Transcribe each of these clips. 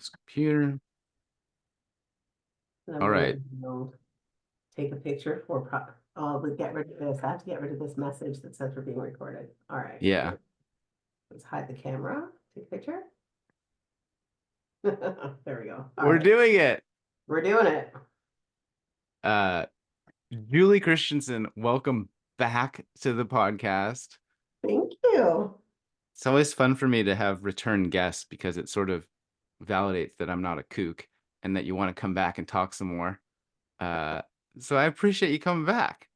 this computer. And I'm All going right. to take a picture for we'll get rid of this. I have to get rid of this message that says we're being recorded. All right. Yeah. Let's hide the camera. Take a picture. There we go. All We're right. doing it. We're doing it. Julie Christiansen, welcome back to the podcast. Thank you. It's always fun for me to have return guests because it sort of validates that I'm not a kook and that you want to come back and talk some more. So I appreciate you coming back.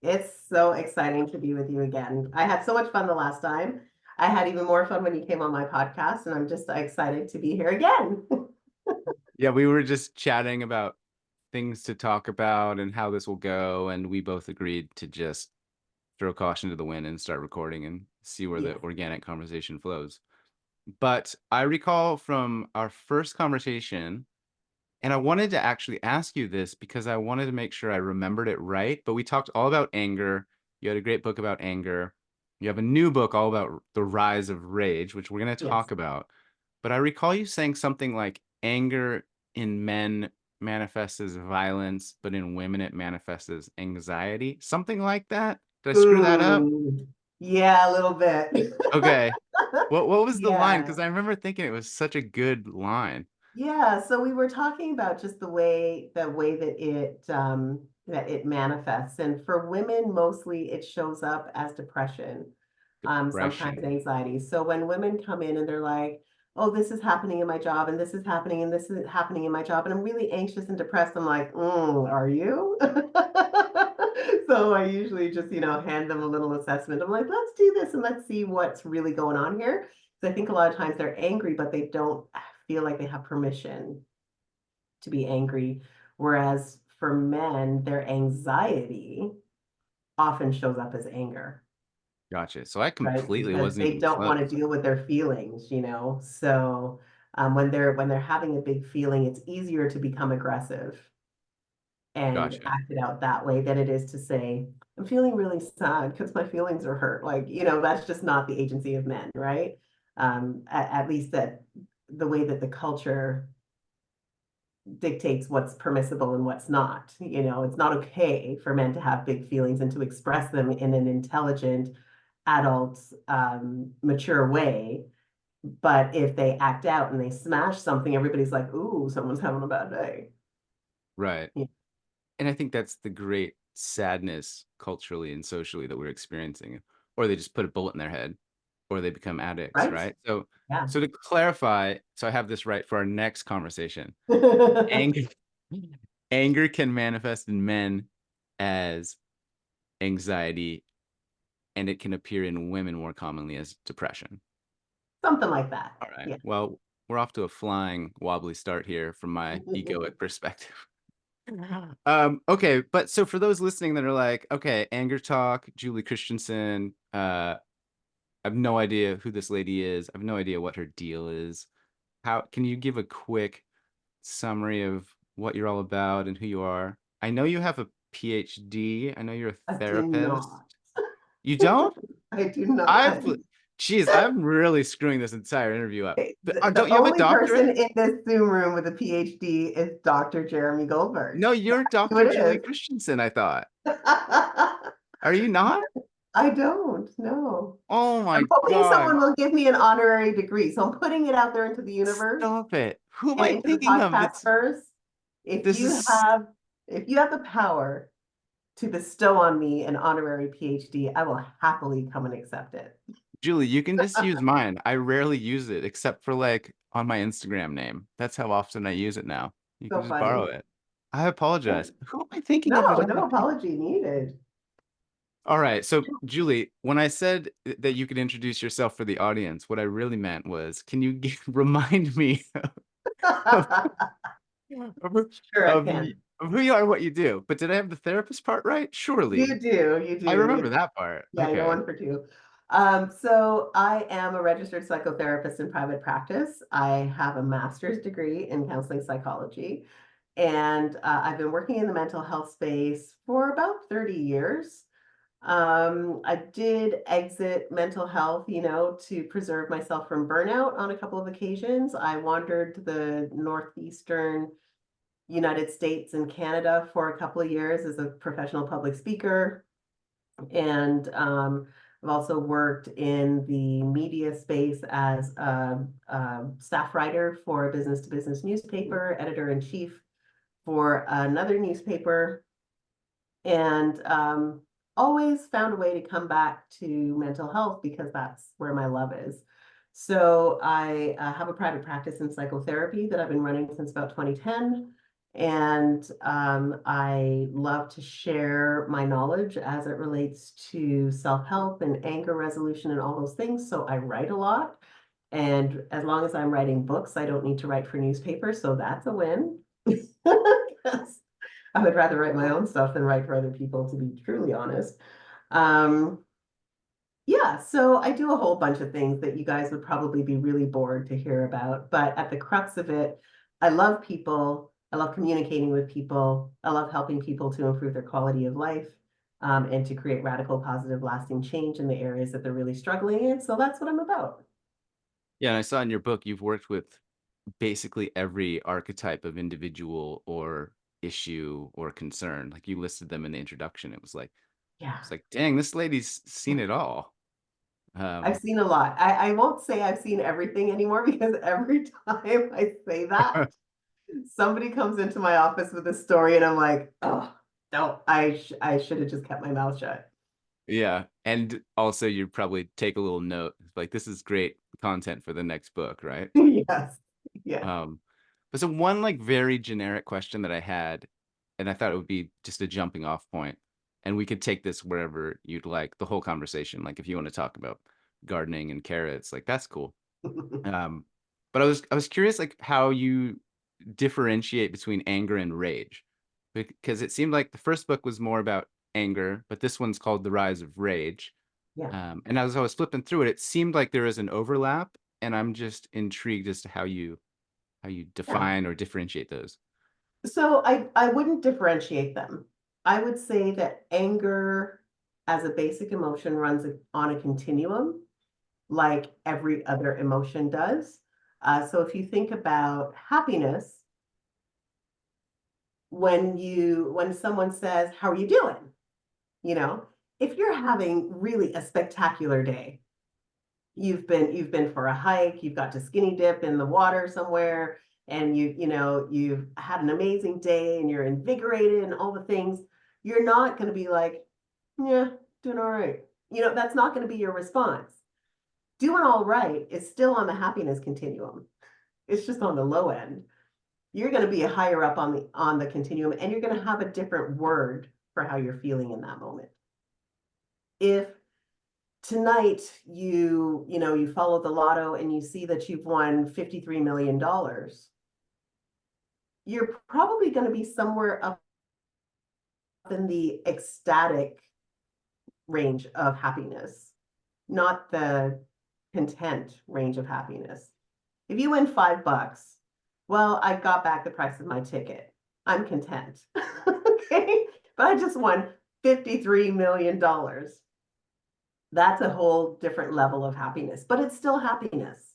It's so exciting to be with you again. I had so much fun the last time. I had even more fun when you came on my podcast, and I'm just excited to be here again. Yeah, we were just chatting about things to talk about and how this will go, and we both agreed to just throw caution to the wind and start recording and see where the Yes. organic conversation flows. But I recall from our first conversation, and I wanted to actually ask you this because I wanted to make sure I remembered it right. But we talked all about anger. You had a great book about anger. You have a new book all about the rise of rage, which we're going to Yes. talk about. But I recall you saying something like anger in men manifests as violence, but in women it manifests as anxiety. Something like that. Did I screw that up? Ooh, yeah, a little bit. Okay. What was the line? Yeah. Because I remember thinking it was such a good line. Yeah, so we were talking about just the way that it manifests. And for women, mostly it shows up as depression, sometimes Depression. anxiety. So when women come in and they're like, oh, this is happening in my job, and this is happening, and this is happening in my job, and I'm really anxious and depressed, I'm like, are you? So I usually just, hand them a little assessment. I'm like, let's do this and let's see what's really going on here. So I think a lot of times they're angry, but they don't feel like they have permission to be angry. Whereas for men, their anxiety often shows up as anger, Gotcha. So I right? completely Because wasn't they even don't want to close. deal with their feelings. So when they're having a big feeling, it's easier to become aggressive and Gotcha. act it out that way than it is to say, I'm feeling really sad because my feelings are hurt. Like, that's just not the agency of men, right? At least that the way that the culture dictates what's permissible and what's not. It's not okay for men to have big feelings and to express them in an intelligent, adult, mature way. But if they act out and they smash something, everybody's like, ooh, someone's having a bad day. Right. Yeah. And I think that's the great sadness culturally and socially that we're experiencing. Or they just put a bullet in their head, or they become addicts, Right? right? So Yeah. so to clarify, so I have this right for our next conversation. Anger anger can manifest in men as anxiety, and it can appear in women more commonly as depression. Something like that. All right. Yeah. Well, we're off to a flying wobbly start here from my egoic perspective. Okay, but so for those listening that are like, okay, anger talk, Julie Christensen, I have no idea who this lady is. I have no idea what her deal is. How can you give a quick summary of what you're all about and who you are? I know you have a PhD. I know you're a I do therapist. not. You don't? I do I've, not. geez, I'm really screwing this entire interview up. But The don't you have a only person doctorate? in this Zoom room with a PhD is Dr. Jeremy Goldberg. No, you're Who Dr. it Julie is. Christensen, I thought. Are you not? I don't know. Oh I'm my hoping God. someone will give me an honorary degree. So I'm putting it out there into the universe Stop it. Who am and I into the thinking of? podcast first. If This you is, have if you have the power to bestow on me an honorary PhD, I will happily come and accept it. Julie, you can just use mine. I rarely use it except for like on my Instagram name. That's how often I use it now. You can So just borrow funny. it. I apologize. Who am I thinking of No, that I'm no not thinking? apology needed. All right. So, Julie, when I said that you could introduce yourself for the audience, what I really meant was, can you remind me of, of, Sure, I of, can. of who you are and what you do? But did I have the therapist part right? Surely. You I do. remember that part. Yeah, I know Okay. one for two. So I am a registered psychotherapist in private practice. I have a master's degree in counseling psychology, and I've been working in the mental health space for about 30 years. I did exit mental health, to preserve myself from burnout on a couple of occasions. I wandered the northeastern United States and Canada for a couple of years as a professional public speaker. And I've also worked in the media space as a staff writer for a business to business newspaper, editor in chief for another newspaper, and always found a way to come back to mental health because that's where my love is. So I have a private practice in psychotherapy that I've been running since about 2010. And I love to share my knowledge as it relates to self-help and anger resolution and all those things. So I write a lot. And as long as I'm writing books, I don't need to write for newspapers. So that's a win. I would rather write my own stuff than write for other people, to be truly honest. Um, yeah, so I do a whole bunch of things that you guys would probably be really bored to hear about. But at the crux of it, I love people. I love communicating with people. I love helping people to improve their quality of life, and to create radical, positive, lasting change in the areas that they're really struggling in. So that's what I'm about. Yeah, and I saw in your book you've worked with basically every archetype of individual or issue or concern. Like you listed them in the introduction. Yeah. It's like, dang, this lady's seen it all. I've Um, seen a lot. I won't say I've seen everything anymore because every time I say that, somebody comes into my office with a story and I'm like, oh, no, I should have just kept my mouth shut. yeah, and also you probably take a little note, like this is great content for the next book, right? Yes. Yeah. Um, but so one like very generic question that I had, and I thought it would be just a jumping off point, and we could take this wherever you'd like the whole conversation. Like if you want to talk about gardening and carrots, like that's cool. Um, but I was curious like how you differentiate between anger and rage, because it seemed like the first book was more about anger, but this one's called The Rise of Rage. Yeah. And as I was flipping through it, it seemed like there is an overlap, and I'm just intrigued as to how you Yeah. define or differentiate those. So I wouldn't differentiate them. I would say that anger as a basic emotion runs on a continuum like every other emotion does. So if you think about happiness, when someone says, "How are you doing?" You know, if you're having really a spectacular day, you've been for a hike, you've got to skinny dip in the water somewhere, and you've had an amazing day and you're invigorated and all the things, you're not going to be like, yeah, doing all right. That's not going to be your response. Doing all right is still on the happiness continuum. It's just on the low end. You're going to be higher up on the continuum, and you're going to have a different word for how you're feeling in that moment. If tonight you follow the lotto and you see that you've won $53 million, you're probably going to be somewhere up in the ecstatic range of happiness, not the content range of happiness. If you win $5, well, I got back the price of my ticket. I'm content. Okay. But I just won $53 million. That's a whole different level of happiness, but it's still happiness,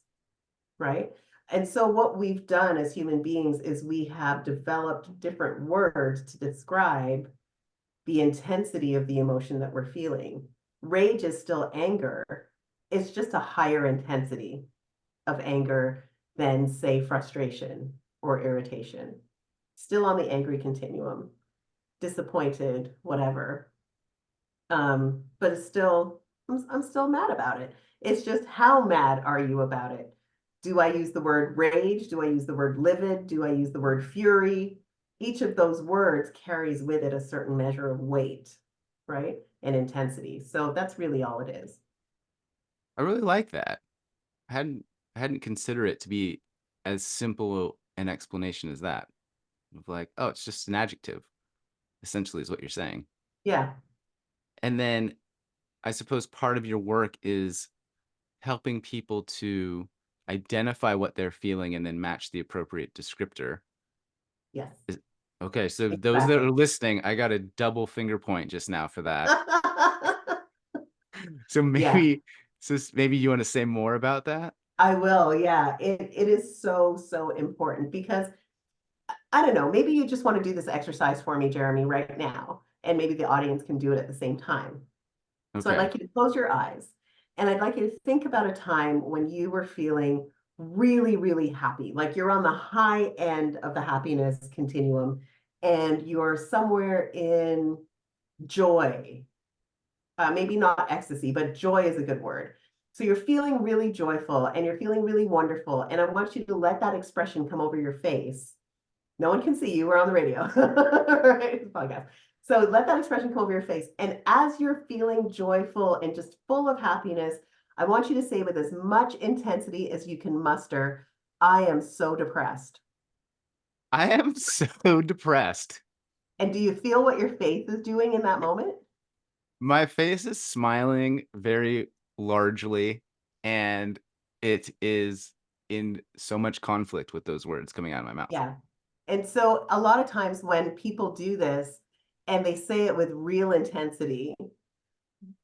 right? And so what we've done as human beings is we have developed different words to describe the intensity of the emotion that we're feeling. Rage is still anger. It's just a higher intensity of anger than, say, frustration or irritation. Still on the angry continuum, disappointed, whatever. But I'm still mad about it. It's just, how mad are you about it? Do I use the word rage? Do I use the word livid? Do I use the word fury? Each of those words carries with it a certain measure of weight, right? And intensity. So that's really all it is. I really like that. I hadn't I hadn't considered it to be as simple an explanation as that. Of like, oh, it's just an adjective, essentially is what you're saying. Yeah. And then I suppose part of your work is helping people to identify what they're feeling and then match the appropriate descriptor. Yes. Is okay, so those that Exactly. are listening, I got a double finger point just now for that. So Yeah, maybe you want to say more about that? I will. Yeah, it is so, so important because I don't know, maybe you just want to do this exercise for me, Jeremy, right now, and maybe the audience can do it at the same time. So I'd Okay. like you to close your eyes and I'd like you to think about a time when you were feeling really, really happy, like you're on the high end of the happiness continuum and you're somewhere in joy. Maybe not ecstasy, but joy is a good word. So you're feeling really joyful and you're feeling really wonderful. And I want you to let that expression come over your face. No one can see you. We're on the radio, right? It's a podcast. So let that expression come over your face. And as you're feeling joyful and just full of happiness, I want you to say with as much intensity as you can muster, I am so depressed. I am so depressed. And do you feel what your face is doing in that moment? My face is smiling very largely, and it is in so much conflict with those words coming out of my mouth. Yeah. And so a lot of times when people do this and they say it with real intensity,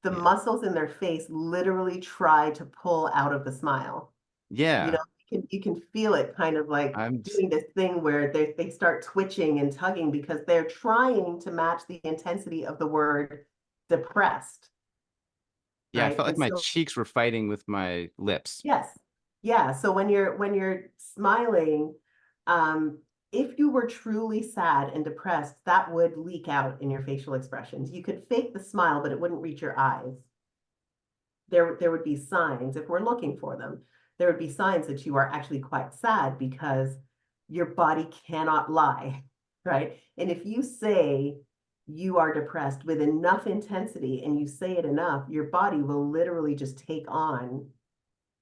the Yeah. muscles in their face literally try to pull out of the smile. You know, Yeah. you can feel it kind of like I'm s doing this thing where they start twitching and tugging because they're trying to match the intensity of the word depressed, yeah, I right? felt like And my so cheeks were fighting with my lips. yes. Yeah, so when you're smiling, um, if you were truly sad and depressed, that would leak out in your facial expressions. You could fake the smile, but it wouldn't reach your eyes. There would be signs if we're looking for them. There would be signs that you are actually quite sad because your body cannot lie, right? And if you say you are depressed with enough intensity and you say it enough, your body will literally just take on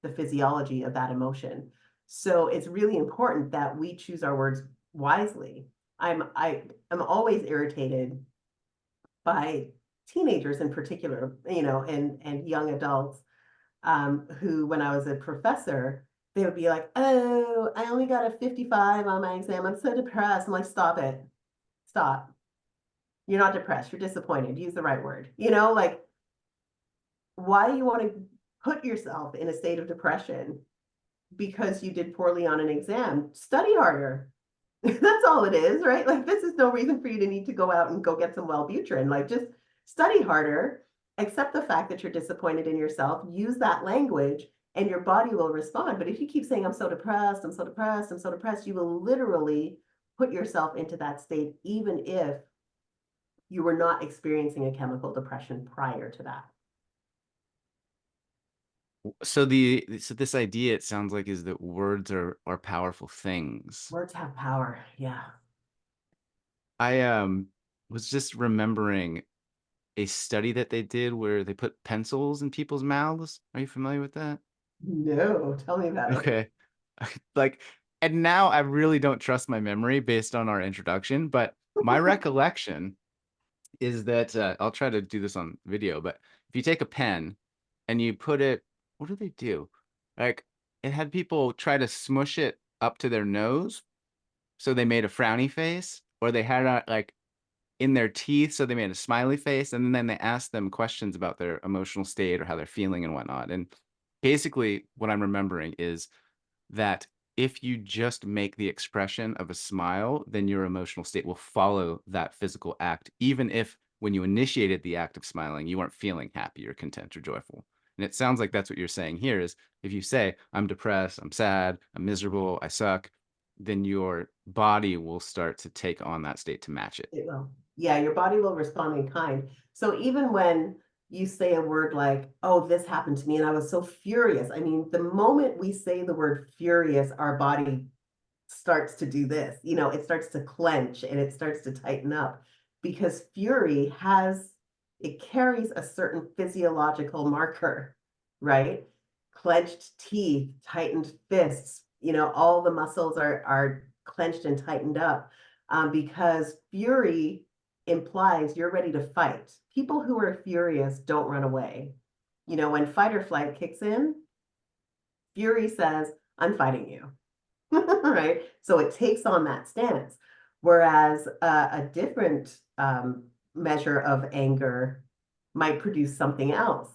the physiology of that emotion. So it's really important that we choose our words wisely. I am always irritated by teenagers in particular, and young adults who, when I was a professor, they would be like, "Oh, I only got a 55 on my exam. I'm so depressed." I'm like, "Stop it. Stop. You're not depressed. You're disappointed. Use the right word." Like, why do you want to put yourself in a state of depression because you did poorly on an exam? Study harder. That's all it is, right? Like, this is no reason for you to need to go out and go get some Wellbutrin. Like, just study harder, accept the fact that you're disappointed in yourself, use that language, and your body will respond. But if you keep saying, I'm so depressed, I'm so depressed, I'm so depressed, you will literally put yourself into that state, even if you were not experiencing a chemical depression prior to that. So this idea, it sounds like, is that words are powerful things. Words have power. Yeah. I was just remembering a study that they did where they put pencils in people's mouths. Are you familiar with that? No, tell me about it. Okay. Like, and now I really don't trust my memory based on our introduction, but my recollection is that I'll try to do this on video, but if you take a pen and you put it, what do they do? Like, it had people try to smush it up to their nose, so they made a frowny face, or they had like in their teeth, so they made a smiley face, and then they asked them questions about their emotional state or how they're feeling and whatnot. And basically, what I'm remembering is that if you just make the expression of a smile, then your emotional state will follow that physical act, even if when you initiated the act of smiling, you weren't feeling happy or content or joyful. And it sounds like that's what you're saying here is if you say, I'm depressed, I'm sad, I'm miserable, I suck, then your body will start to take on that state to match it. It will. Yeah, your body will respond in kind. So even when you say a word like, oh, this happened to me and I was so furious. I mean, the moment we say the word furious, our body starts to do this. It starts to clench and it starts to tighten up because fury it carries a certain physiological marker, right? Clenched teeth, tightened fists, all the muscles are clenched and tightened up because fury implies you're ready to fight. People who are furious don't run away. When fight or flight kicks in, fury says, I'm fighting you. Right? So it takes on that stance. Whereas a different measure of anger might produce something else.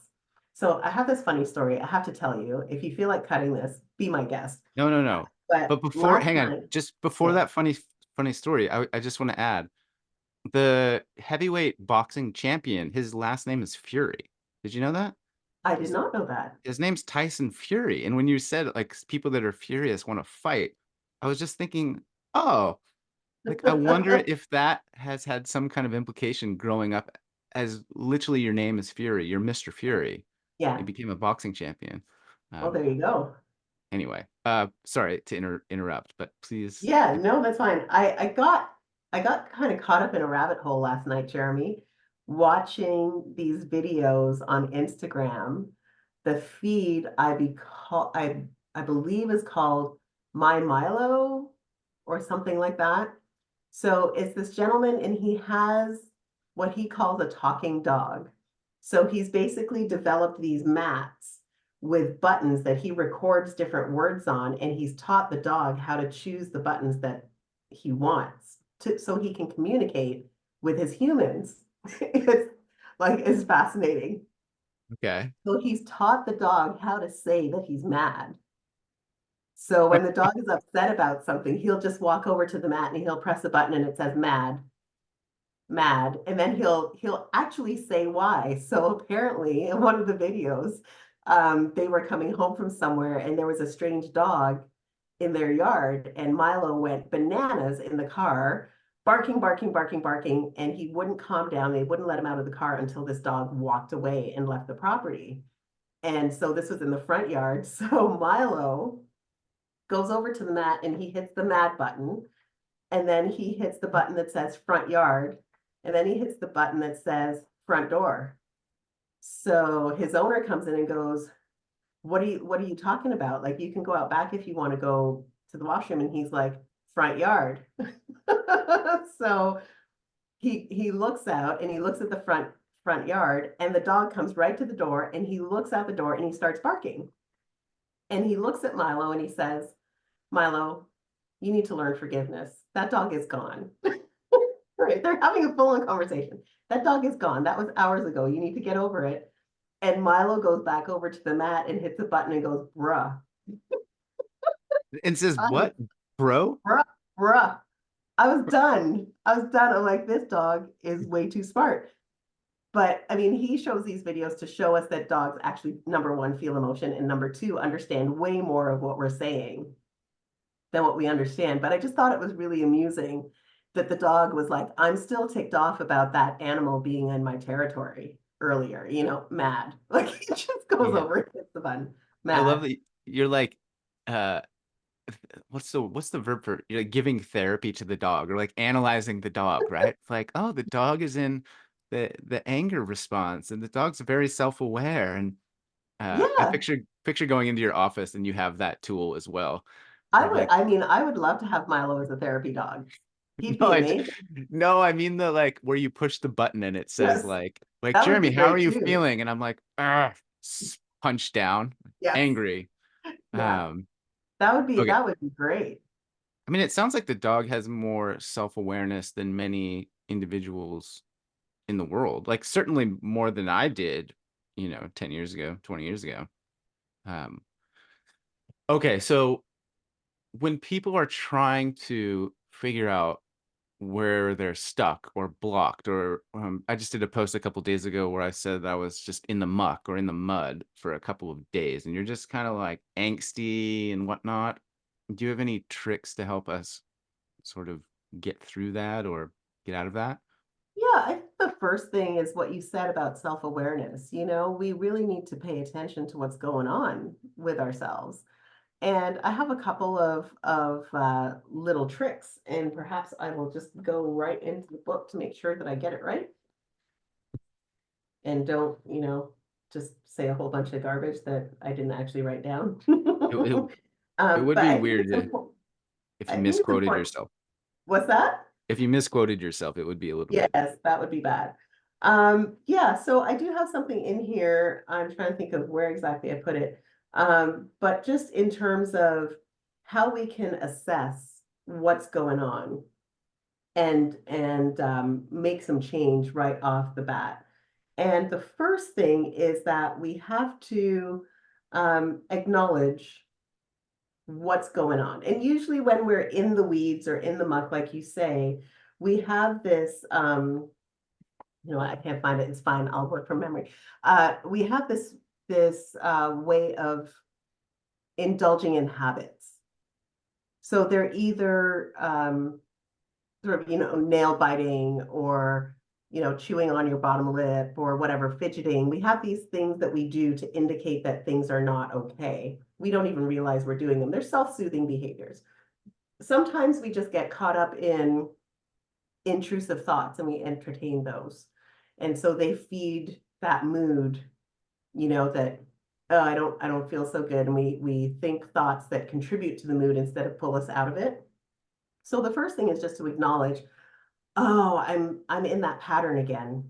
So I have this funny story I have to tell you. If you feel like cutting this, be my guest. No, no, no. But But before, last hang on, night, just before yeah, that funny story, I just want to add the heavyweight boxing champion, his last name is Fury. Did you know that? I did His not know that. his name's Tyson Fury. And when you said like people that are furious want to fight, I was just thinking, oh, like I wonder if that has had some kind of implication growing up as literally your name is Fury, you're Mr. Fury. You Yeah. became a boxing champion. Well, Um, there you go. anyway, sorry to interrupt, but please. Yeah, no, that's fine. I got kind of caught up in a rabbit hole last night, Jeremy, watching these videos on Instagram. The feed I believe is called My Milo or something like that. So it's this gentleman and he has what he calls a talking dog. So he's basically developed these mats with buttons that he records different words on, and he's taught the dog how to choose the buttons that he wants so he can communicate with his humans. It's fascinating. Okay. So he's taught the dog how to say that he's mad. So when the dog is upset about something, he'll just walk over to the mat and he'll press a button and it says mad, mad, and then he'll actually say why. So apparently in one of the videos, they were coming home from somewhere and there was a strange dog in their yard, and Milo went bananas in the car, barking, barking, barking, barking, and he wouldn't calm down. They wouldn't let him out of the car until this dog walked away and left the property. And so this was in the front yard. So Milo goes over to the mat and he hits the mad button, and then he hits the button that says front yard, and then he hits the button that says front door. So his owner comes in and goes, what are you talking about? Like, you can go out back if you want to go to the washroom. And he's like, front yard. So he looks out and he looks at the front yard, and the dog comes right to the door, and he looks out the door and he starts barking. And he looks at Milo and he says, Milo, you need to learn forgiveness. That dog is gone. Right? They're having a full-on conversation. That dog is gone. That was hours ago. You need to get over it. And Milo goes back over to the mat and hits a button and goes, bruh. And says I was, what, bro? bruh, bruh. I was done. I was done. I'm like, this dog is way too smart. But I mean, he shows these videos to show us that dogs actually, number one, feel emotion, and number two, understand way more of what we're saying than what we understand. But I just thought it was really amusing that the dog was like, I'm still ticked off about that animal being in my territory earlier, mad. Like, he just goes Yeah. over and hits the button, I love mad. that you're like, uh, what's the verb for you're like giving therapy to the dog or like analyzing the dog, right? It's like, oh, the dog is in the anger response and the dog's very self-aware. And I Yeah, picture going into your office and you have that tool as well. I Or would. like, I mean, I would love to have Milo as a therapy dog. He'd no, be amazing. no, I mean the like where you push the button and it says Yes, like that would Jeremy, be how are great you too. feeling? And I'm like, punch down, Yes, angry. yeah, Um, that would be okay. that would be great. I mean, it sounds like the dog has more self-awareness than many individuals in the world. Like certainly more than I did, 10 years ago, 20 years ago. Um, okay, so when people are trying to figure out where they're stuck or blocked, or I just did a post a couple days ago where I said I was just in the muck or in the mud for a couple of days, and you're just kind of like angsty and whatnot. Do you have any tricks to help us sort of get through that or get out of that? Yeah, I think the first thing is what you said about self-awareness. We really need to pay attention to what's going on with ourselves. And I have a couple of little tricks, and perhaps I will just go right into the book to make sure that I get it right and don't, just say a whole bunch of garbage that I didn't actually write down. It, it, it would But be I think weird it's important. if you I think it's misquoted important. yourself. What's that? If you misquoted yourself, it would be a little weird. Yes, that would be bad. Yeah, so I do have something in here. I'm trying to think of where exactly I put it. But just in terms of how we can assess what's going on and make some change right off the bat. And the first thing is that we have to acknowledge what's going on. And usually when we're in the weeds or in the muck, like you say, we have this, I can't find it. It's fine. I'll work from memory. We have this way of indulging in habits. So they're either sort of, nail biting or, chewing on your bottom lip or whatever, fidgeting. We have these things that we do to indicate that things are not okay. We don't even realize we're doing them. They're self-soothing behaviors. Sometimes we just get caught up in intrusive thoughts and we entertain those. And so they feed that mood, that, oh, I don't feel so good. And we think thoughts that contribute to the mood instead of pull us out of it. So the first thing is just to acknowledge, oh, I'm in that pattern again.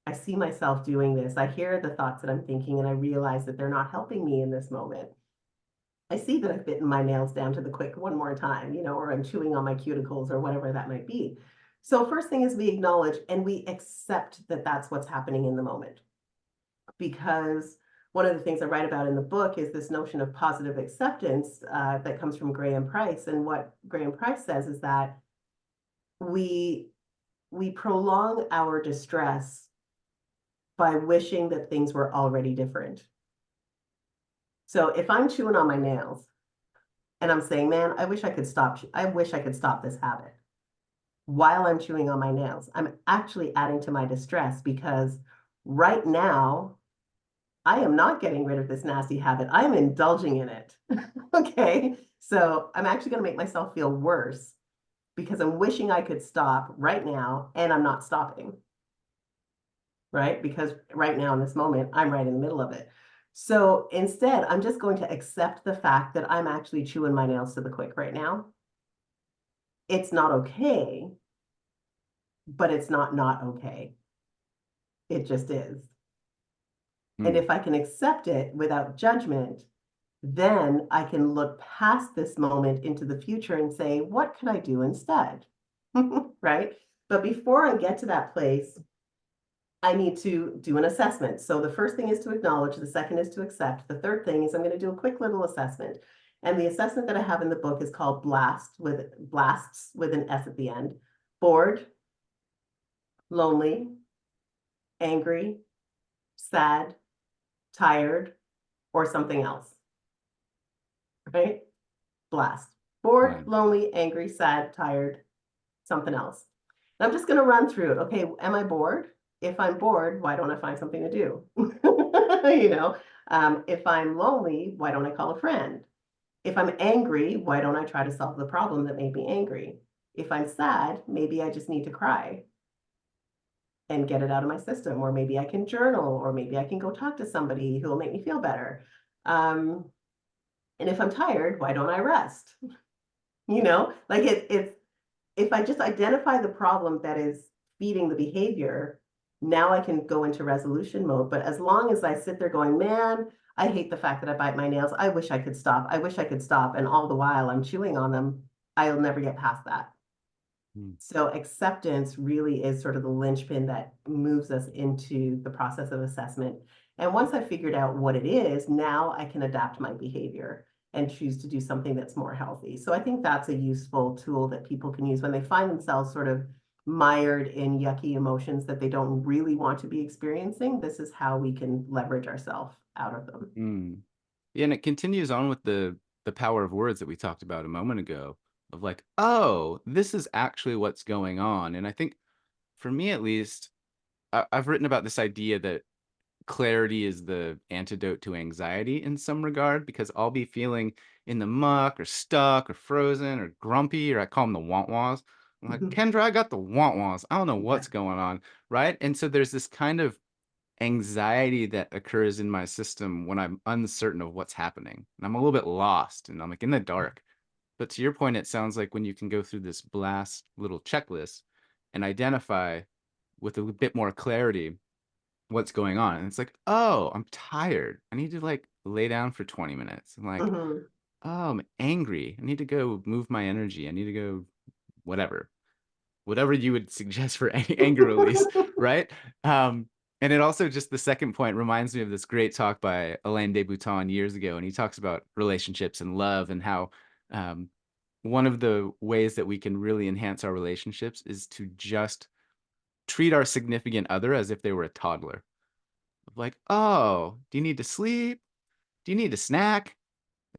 I see myself doing this. I hear the thoughts that I'm thinking and I realize that they're not helping me in this moment. I see that I've bitten my nails down to the quick one more time, or I'm chewing on my cuticles or whatever that might be. So first thing is we acknowledge and we accept that that's what's happening in the moment. Because one of the things I write about in the book is this notion of positive acceptance that comes from Graham Price. And what Graham Price says is that we we prolong our distress by wishing that things were already different. So if I'm chewing on my nails and I'm saying, man, I wish I could stop this habit while I'm chewing on my nails, I'm actually adding to my distress because right now I am not getting rid of this nasty habit. I am indulging in it. Okay. So I'm actually going to make myself feel worse because I'm wishing I could stop right now and I'm not stopping. Right? Because right now in this moment, I'm right in the middle of it. So instead, I'm just going to accept the fact that I'm actually chewing my nails to the quick right now. It's not okay, but it's not okay. It just is. And Mm, if I can accept it without judgment, then I can look past this moment into the future and say, what could I do instead? Right? But before I get to that place, I need to do an assessment. So the first thing is to acknowledge, the second is to accept. The third thing is I'm going to do a quick little assessment. And the assessment that I have in the book is called blasts with an S at the end. Bored, lonely, angry, sad, tired, or something else. Right? Blast. Bored, right. lonely, angry, sad, tired, something else. And I'm just going to run through it. Okay, am I bored? If I'm bored, why don't I find something to do? you know, if I'm lonely, why don't I call a friend? If I'm angry, why don't I try to solve the problem that made me angry? If I'm sad, maybe I just need to cry and get it out of my system, or maybe I can journal, or maybe I can go talk to somebody who will make me feel better. Um, and if I'm tired, why don't I rest? Like it's if I just identify the problem that is feeding the behavior, now I can go into resolution mode. But as long as I sit there going, man, I hate the fact that I bite my nails. I wish I could stop. I wish I could stop. And all the while I'm chewing on them, I'll never get past that. Mm, So acceptance really is sort of the linchpin that moves us into the process of assessment. And once I've figured out what it is, now I can adapt my behavior and choose to do something that's more healthy. So I think that's a useful tool that people can use when they find themselves sort of mired in yucky emotions that they don't really want to be experiencing. This is how we can leverage ourselves out of them. mm. Yeah, and it continues on with the power of words that we talked about a moment ago of like, oh, this is actually what's going on. And I think for me at least, I've written about this idea that clarity is the antidote to anxiety in some regard because I'll be feeling in the muck or stuck or frozen or grumpy, or I call them the want-was. I'm like, Kendra, I got the want-was. I don't know Yeah. what's going on. Right. And so there's this kind of anxiety that occurs in my system when I'm uncertain of what's happening. And I'm a little bit lost and I'm like in the dark. But to your point, it sounds like when you can go through this blast little checklist and identify with a bit more clarity what's going on. And it's like, oh, I'm tired. I need to like lay down for 20 minutes. I'm like, Mhm. oh, I'm angry. I need to go move my energy. I need to go whatever, whatever you would suggest for any anger release, right? Um, And it also, just the second point, reminds me of this great talk by Alain de Botton years ago, and he talks about relationships and love and how um, one of the ways that we can really enhance our relationships is to just treat our significant other as if they were a toddler. Like, oh, do you need to sleep? Do you need a snack?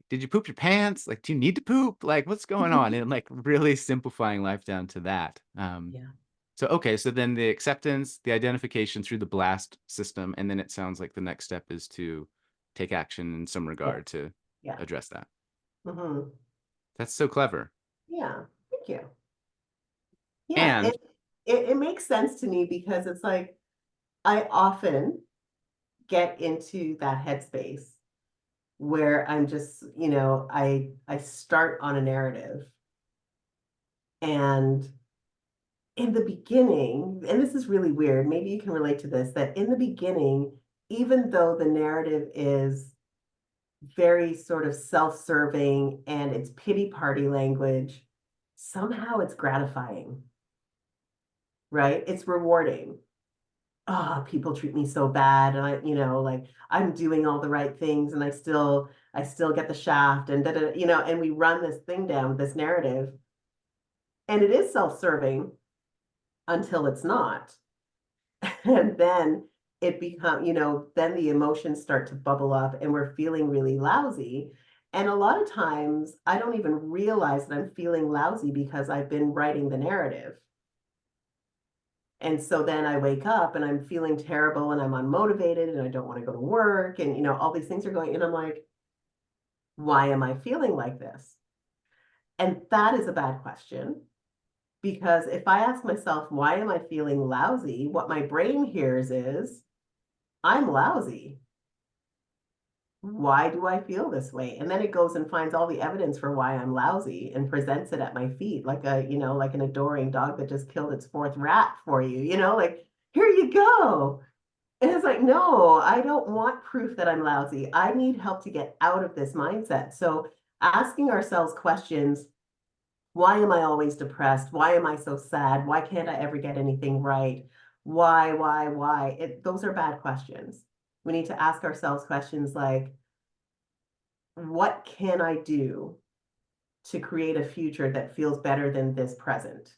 Did you poop your pants? Like, do you need to poop? Like, what's going on? And like really simplifying life down to that. Yeah, So, okay, so then the acceptance, the identification through the blast system, and then it sounds like the next step is to take action in some yeah, regard to yeah. address that. Hmm. That's so clever. Yeah, thank you. Yeah, And it makes sense to me because it's like I often get into that headspace where I'm just, I start on a narrative, and in the beginning, and this is really weird, maybe you can relate to this, that in the beginning, even though the narrative is very sort of self-serving and it's pity party language, somehow it's gratifying, right? It's rewarding. Oh, people treat me so bad, and like I'm doing all the right things, and I still get the shaft, and da, da, da, and we run this thing down, this narrative, and it is self-serving until it's not. And then then the emotions start to bubble up and we're feeling really lousy. And a lot of times I don't even realize that I'm feeling lousy because I've been writing the narrative. And so then I wake up and I'm feeling terrible and I'm unmotivated and I don't want to go to work and all these things are going and I'm like, why am I feeling like this? And that is a bad question because if I ask myself, why am I feeling lousy? What my brain hears is, I'm lousy. Why do I feel this way? And then it goes and finds all the evidence for why I'm lousy and presents it at my feet like like an adoring dog that just killed its fourth rat for you, like, here you go. And it's like, no, I don't want proof that I'm lousy. I need help to get out of this mindset. So asking ourselves questions, why am I always depressed? Why am I so sad? Why can't I ever get anything right? Why? Those are bad questions. We need to ask ourselves questions like, what can I do to create a future that feels better than this present?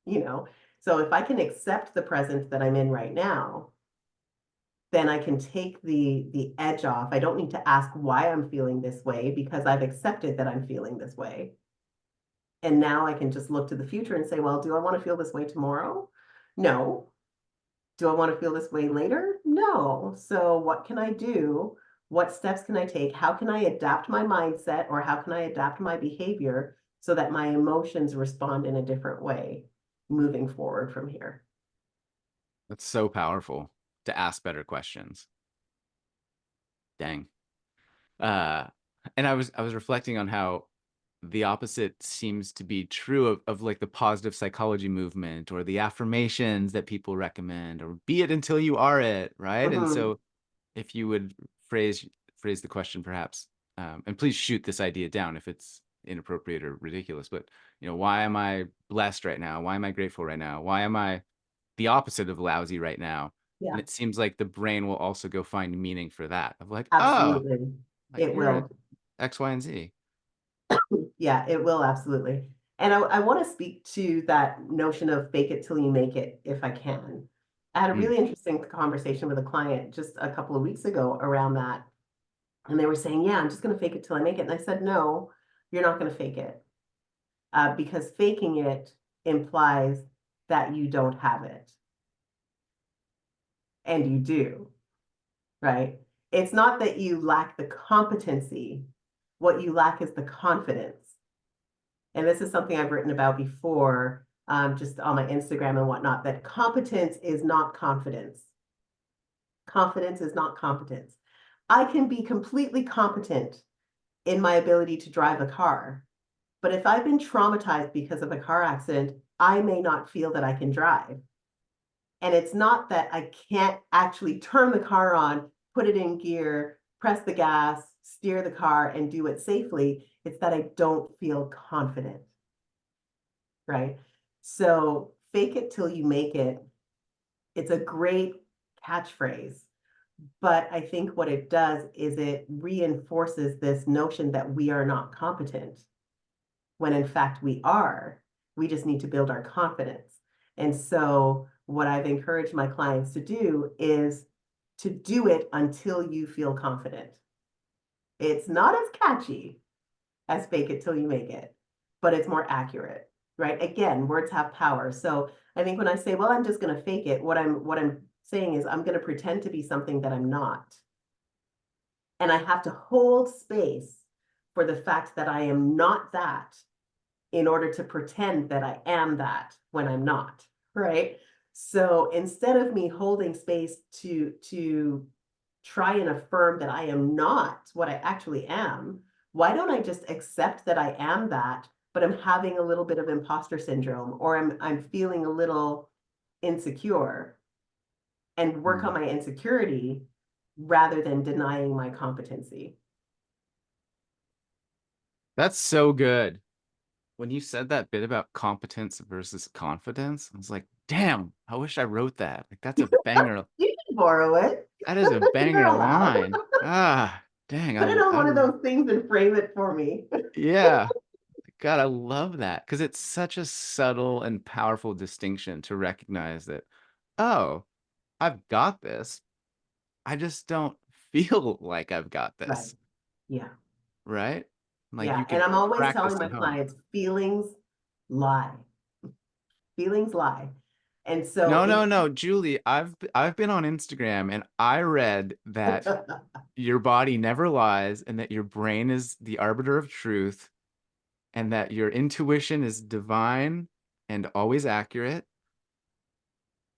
You know, so if I can accept the present that I'm in right now, then I can take the edge off. I don't need to ask why I'm feeling this way because I've accepted that I'm feeling this way. And now I can just look to the future and say, well, do I want to feel this way tomorrow? No. Do I want to feel this way later? No. So what can I do? What steps can I take? How can I adapt my mindset or how can I adapt my behavior so that my emotions respond in a different way moving forward from here? that's so powerful to ask better questions. Dang. Uh, and I was reflecting on how the opposite seems to be true of like the positive psychology movement or the affirmations that people recommend, or be it until you are it, right? And Hmm. so if you would phrase the question perhaps, and please shoot this idea down if it's inappropriate or ridiculous, but why am I blessed right now? Why am I grateful right now? Why am I the opposite of lousy right now? And Yeah, it seems like the brain will also go find meaning for that, of like, oh, absolutely. like It you're at will. X, Y, and Z. Yeah, it will absolutely. And I want to speak to that notion of fake it till you make it, if I can. I had a Mm, really interesting conversation with a client just a couple of weeks ago around that. And they were saying, yeah, I'm just going to fake it till I make it. And I said, no, you're not going to fake it because faking it implies that you don't have it. And you do, right? It's not that you lack the competency. What you lack is the confidence. And this is something I've written about before, just on my Instagram and whatnot, that competence is not confidence. Confidence is not competence. I can be completely competent in my ability to drive a car, but if I've been traumatized because of a car accident, I may not feel that I can drive. And it's not that I can't actually turn the car on, put it in gear, press the gas, steer the car, and do it safely. It's that I don't feel confident, right? So fake it till you make it. It's a great catchphrase. But I think what it does is it reinforces this notion that we are not competent when in fact we are. We just need to build our confidence. And so, what I've encouraged my clients to do is to do it until you feel confident. It's not as catchy as fake it till you make it, but it's more accurate, right? Again, words have power. So I think when I say, well, I'm just going to fake it, what I'm saying is I'm going to pretend to be something that I'm not. And I have to hold space for the fact that I am not that in order to pretend that I am that when I'm not, right? So instead of me holding space to try and affirm that I am not what I actually am, why don't I just accept that I am that, but I'm having a little bit of imposter syndrome, or I'm feeling a little insecure, and work on Mm. my insecurity rather than denying my competency. That's so good. When you said that bit about competence versus confidence, I was like, damn, I wish I wrote that. Like, that's a banger. You can borrow it. That is a You're banger allowed. line. Ah, dang. Put it on one of those things and frame it for me. Yeah. God, I love that because it's such a subtle and powerful distinction to recognize that, oh, I've got this. I just don't feel like I've got Right. this, Yeah. right? Like Yeah. you And could I'm always practice telling my at home. clients feelings lie. Feelings lie. And so No, if no, no, Julie, I've been on Instagram and I read that your body never lies and that your brain is the arbiter of truth and that your intuition is divine and always accurate.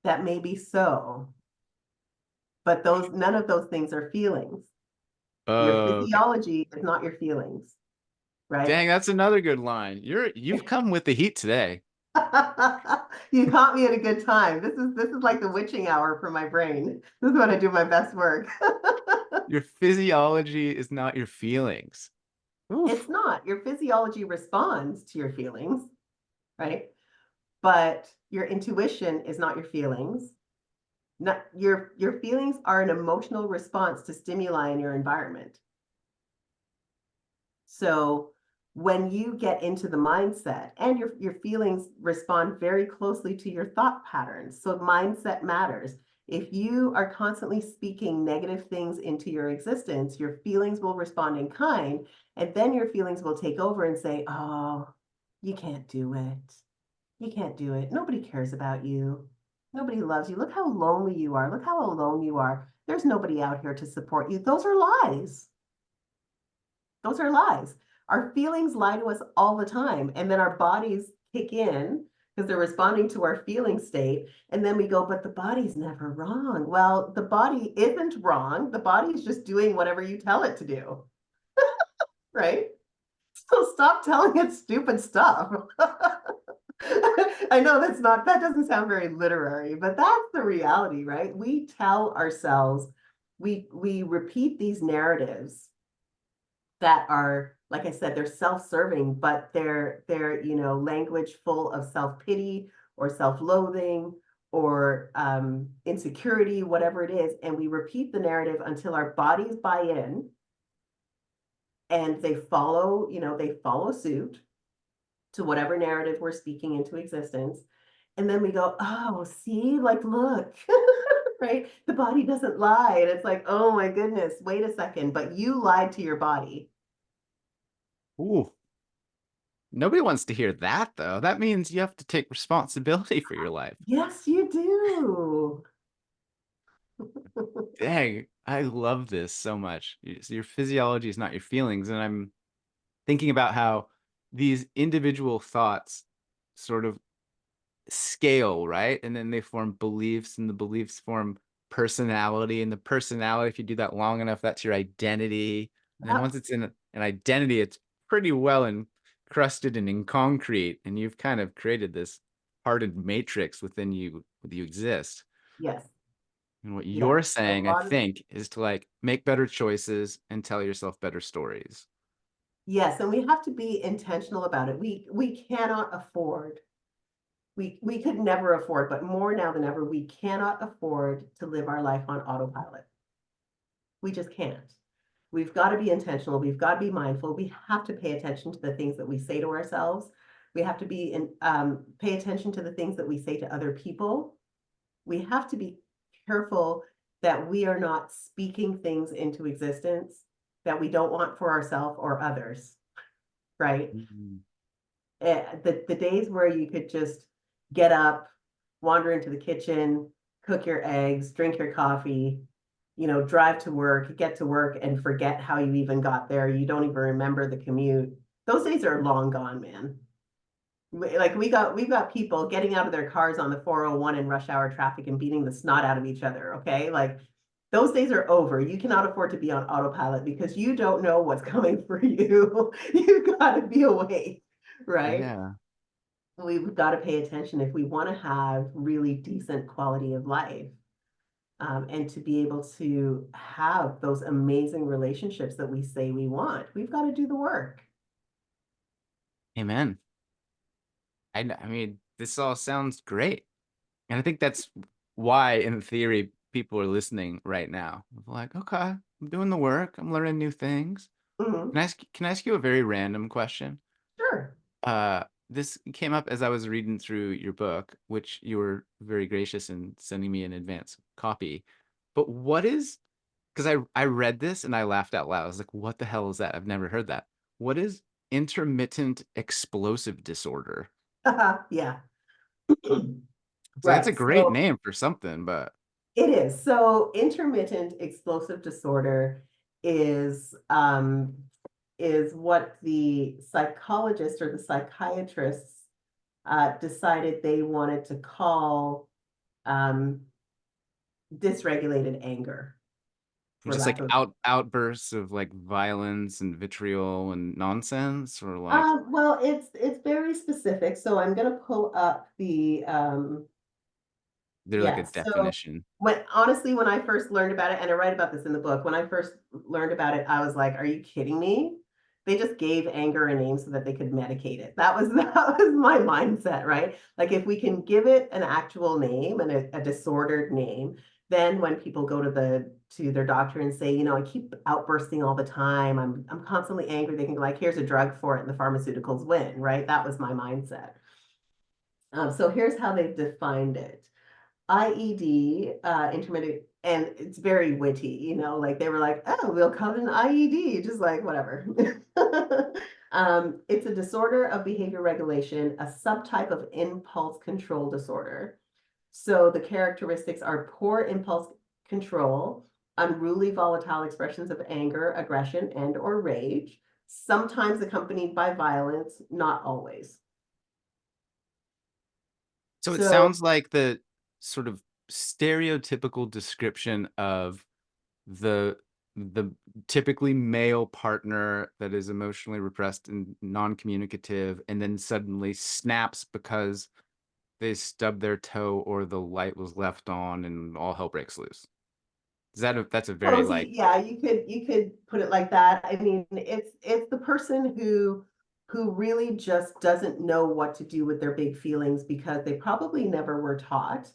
that may be so, but those none of those things are feelings. Your Okay. physiology is not your feelings, right? Dang, that's another good line. You've come with the heat today. You caught me at a good time. This is like the witching hour for my brain. This is when I do my best work. Your physiology is not your feelings. It's Oof. not. Your physiology responds to your feelings, right? But your intuition is not your feelings. Not your feelings are an emotional response to stimuli in your environment. So when you get into the mindset, and your feelings respond very closely to your thought patterns. So mindset matters. If you are constantly speaking negative things into your existence, your feelings will respond in kind, and then your feelings will take over and say, "Oh, you can't do it. You can't do it. Nobody cares about you. Nobody loves you. Look how lonely you are. Look how alone you are. There's nobody out here to support you." Those are lies. Those are lies. Our feelings lie to us all the time, and then our bodies kick in because they're responding to our feeling state. And then we go, but the body's never wrong. Well, the body isn't wrong. The body is just doing whatever you tell it to do, right? So stop telling it stupid stuff. I know that doesn't sound very literary, but that's the reality, right? We tell ourselves, we repeat these narratives that are, like I said, they're self-serving, but they're language full of self-pity or self-loathing or insecurity, whatever it is, and we repeat the narrative until our bodies buy in and they follow suit to whatever narrative we're speaking into existence. And then we go, oh, see, like, look, right? The body doesn't lie. And it's like, oh my goodness, wait a second, but you lied to your body. Ooh. Nobody wants to hear that though. That means you have to take responsibility for your life. Yes, you do. Dang, I love this so much. So your physiology is not your feelings. And I'm thinking about how these individual thoughts sort of scale, right? And then they form beliefs, and the beliefs form personality. And the personality, if you do that long enough, that's your identity. And then Yep. once it's in an identity, it's pretty well encrusted and in concrete. And you've kind of created this hardened matrix within you, you exist. Yes. And what Yes. you're A saying, I lot of think, is to like make better choices and tell yourself better stories. yes, and we have to be intentional about it. We cannot afford We could never afford, but more now than ever, we cannot afford to live our life on autopilot. We just can't. We've got to be intentional. We've got to be mindful. We have to pay attention to the things that we say to ourselves. We have to be in, pay attention to the things that we say to other people. We have to be careful that we are not speaking things into existence that we don't want for ourselves or others, right? Mhm. The days where you could just get up, wander into the kitchen, cook your eggs, drink your coffee, drive to work, get to work and forget how you even got there. You don't even remember the commute. Those days are long gone, man. Like we've got people getting out of their cars on the 401 in rush hour traffic and beating the snot out of each other. Okay. Like those days are over. You cannot afford to be on autopilot because you don't know what's coming for you. You've got to be awake, right? Yeah. We've got to pay attention if we want to have really decent quality of life. And to be able to have those amazing relationships that we say we want, we've got to do the work. Amen. I mean, this all sounds great. And I think that's why, in theory, people are listening right now. Like, okay, I'm doing the work. I'm learning new things. Mhm. Can I ask you a very random question? Sure. This came up as I was reading through your book, which you were very gracious in sending me an advance copy. But what is, because I read this and I laughed out loud. I was like, what the hell is that? I've never heard that. What is intermittent explosive disorder? Yeah. So that's a Right. great So name for something, but it is. So intermittent explosive disorder is um, is what the psychologist or the psychiatrists decided they wanted to call um, dysregulated anger, for just lack like of. outbursts of like violence and vitriol and nonsense, or like Well, it's very specific. So I'm going to pull up the they're like a yes. So definition. when I first learned about it, and I write about this in the book, when I first learned about it, I was like, "Are you kidding me?" They just gave anger a name so that they could medicate it. That was that was my mindset, right? Like if we can give it an actual name and a disordered name, then when people go to their doctor and say, I keep outbursting all the time, I'm constantly angry, they can be like, "Here's a drug for it," and the pharmaceuticals win, right? That was my mindset. So here's how they've defined it. IED, intermittent, and it's very witty, like they were like, "Oh, we'll call it an IED," just like whatever. It's a disorder of behavior regulation, a subtype of impulse control disorder. So the characteristics are poor impulse control, unruly volatile expressions of anger, aggression, and or rage, sometimes accompanied by violence, not always. So it So sounds like the sort of stereotypical description of the the typically male partner that is emotionally repressed and non-communicative and then suddenly snaps because they stubbed their toe or the light was left on and all hell breaks loose. That's a very cozy, like yeah, you could put it like that. I mean, it's the person who really just doesn't know what to do with their big feelings because they probably never were taught.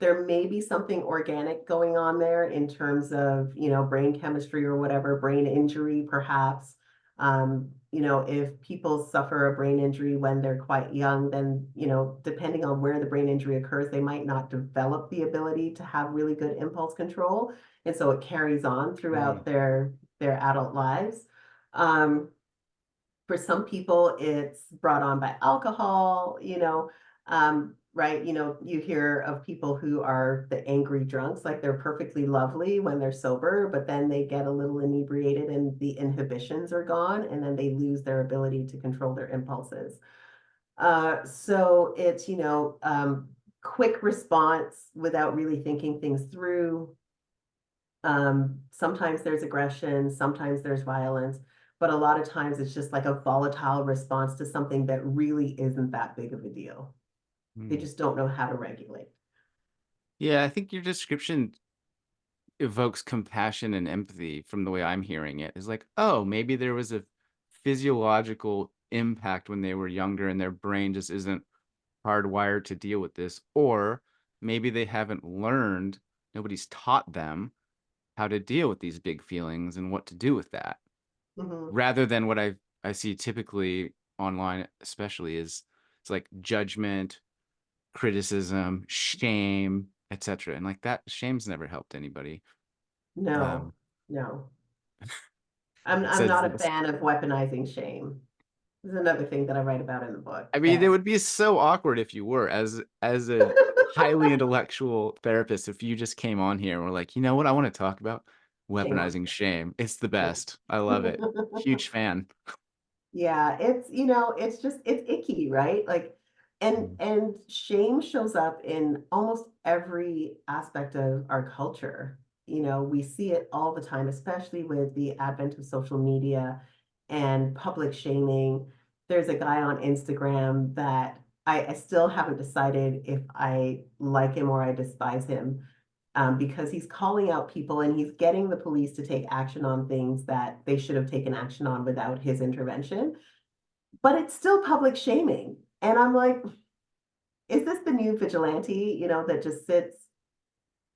There may be something organic going on there in terms of, brain chemistry or whatever, brain injury perhaps. If people suffer a brain injury when they're quite young, then, depending on where the brain injury occurs, they might not develop the ability to have really good impulse control, and so it carries on throughout mm. their adult lives. Um, for some people, it's brought on by alcohol, right? You hear of people who are the angry drunks, like they're perfectly lovely when they're sober, but then they get a little inebriated and the inhibitions are gone, and then they lose their ability to control their impulses. So it's, quick response without really thinking things through. Sometimes there's aggression, sometimes there's violence, but a lot of times it's just like a volatile response to something that really isn't that big of a deal. They Mm. just don't know how to regulate. Yeah, I think your description evokes compassion and empathy from the way I'm hearing it. Is like, oh, maybe there was a physiological impact when they were younger and their brain just isn't hardwired to deal with this, or maybe they haven't learned, nobody's taught them how to deal with these big feelings and what to do with that. Mhm. Rather than what I see typically online especially is it's like judgment, criticism, shame, etcetera, and, like, that shame's never helped anybody. No, Um, no. I'm says not the a best. fan of weaponizing shame. This is another thing that I write about in the book, I mean, it that would be so awkward if you were, as a highly intellectual therapist, if you just came on here and were like, "You know what I wanna talk about? shame on Weaponizing shame." It's the shame. best. I love it. Huge fan. Yeah, it's just it's icky, right? Like, Mm, and shame shows up in almost every aspect of our culture. We see it all the time, especially with the advent of social media and public shaming. There's a guy on Instagram that I still haven't decided if I like him or I despise him, because he's calling out people and he's getting the police to take action on things that they should have taken action on without his intervention. But it's still public shaming. And I'm like, is this the new vigilante, that just sits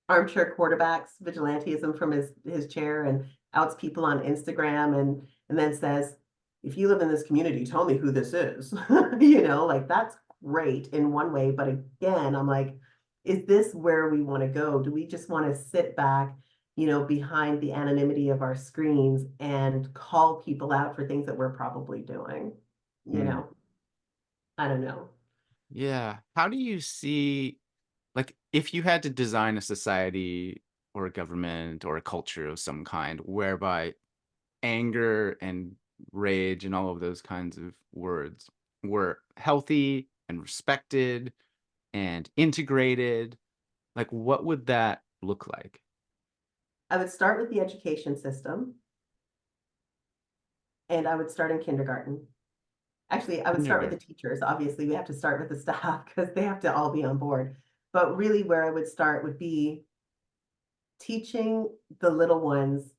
armchair quarterbacks vigilantism from his chair and outs people on Instagram and then says, if you live in this community, tell me who this is. Like that's great in one way. But again, I'm like, is this where we want to go? Do we just want to sit back, behind the anonymity of our screens and call people out for things that we're probably doing? You mm. know, I don't know. Yeah. How do you see like, if you had to design a society or a government or a culture of some kind whereby anger and rage and all of those kinds of words were healthy and respected and integrated, like, what would that look like? I would start with the education system and I would start in kindergarten. Actually, I would start with the Kindergarten. teachers. Obviously, we have to start with the staff because they have to all be on board. But really, where I would start would be teaching the little ones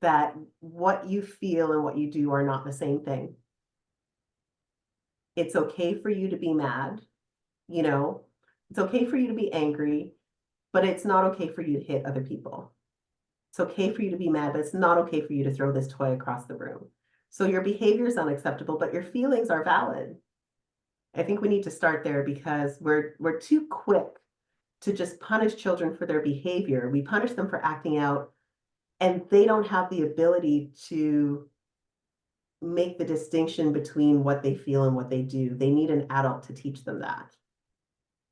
that what you feel and what you do are not the same thing. It's okay for you to be mad, you know, it's okay for you to be angry, but it's not okay for you to hit other people. It's okay for you to be mad, but it's not okay for you to throw this toy across the room. So your behavior is unacceptable, but your feelings are valid. I think we need to start there because we're too quick to just punish children for their behavior. We punish them for acting out, and they don't have the ability to make the distinction between what they feel and what they do. They need an adult to teach them that.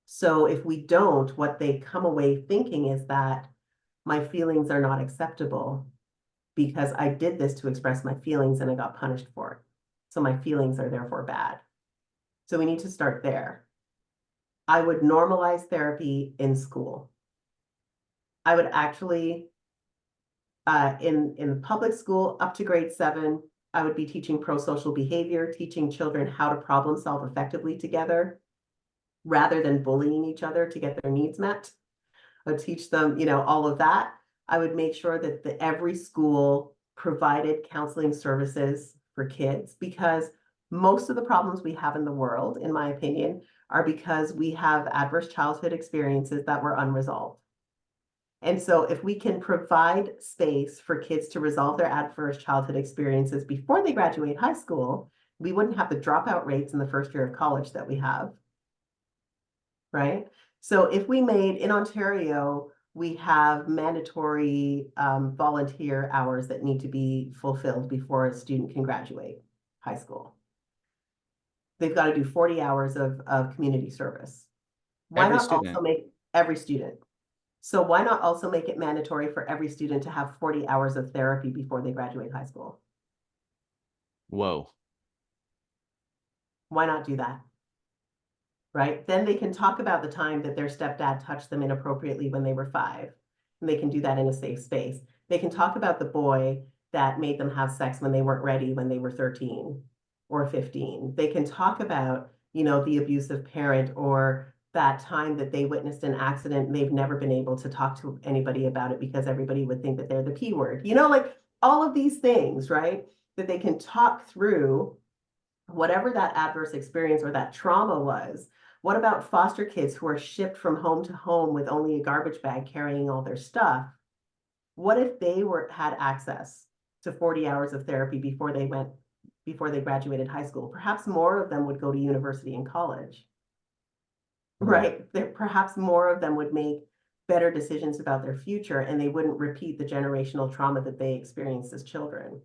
So if we don't, what they come away thinking is that my feelings are not acceptable because I did this to express my feelings and I got punished for it. So my feelings are therefore bad. So we need to start there. I would normalize therapy in school. I would actually, in public school up to grade 7, I would be teaching pro-social behavior, teaching children how to problem solve effectively together rather than bullying each other to get their needs met. I would teach them, all of that. I would make sure that every school provided counseling services for kids because most of the problems we have in the world, in my opinion, are because we have adverse childhood experiences that were unresolved. And so if we can provide space for kids to resolve their adverse childhood experiences before they graduate high school, we wouldn't have the dropout rates in the first year of college that we have, right? So if we made in Ontario, we have mandatory volunteer hours that need to be fulfilled before a student can graduate high school. They've got to do 40 hours of community service. Why Every not also student. make every student? So why not also make it mandatory for every student to have 40 hours of therapy before they graduate high school? Whoa. Why not do that? Right? Then they can talk about the time that their stepdad touched them inappropriately when they were 5, and they can do that in a safe space. They can talk about the boy that made them have sex when they weren't ready when they were 13 or 15. They can talk about, the abusive parent or that time that they witnessed an accident and they've never been able to talk to anybody about it because everybody would think that they're the P word. Like all of these things, right? That they can talk through whatever that adverse experience or that trauma was What about foster kids who are shipped from home to home with only a garbage bag carrying all their stuff? What if they had access to 40 hours of therapy before they graduated high school? Perhaps more of them would go to university and college, Mm. right? Perhaps more of them would make better decisions about their future, and they wouldn't repeat the generational trauma that they experienced as children.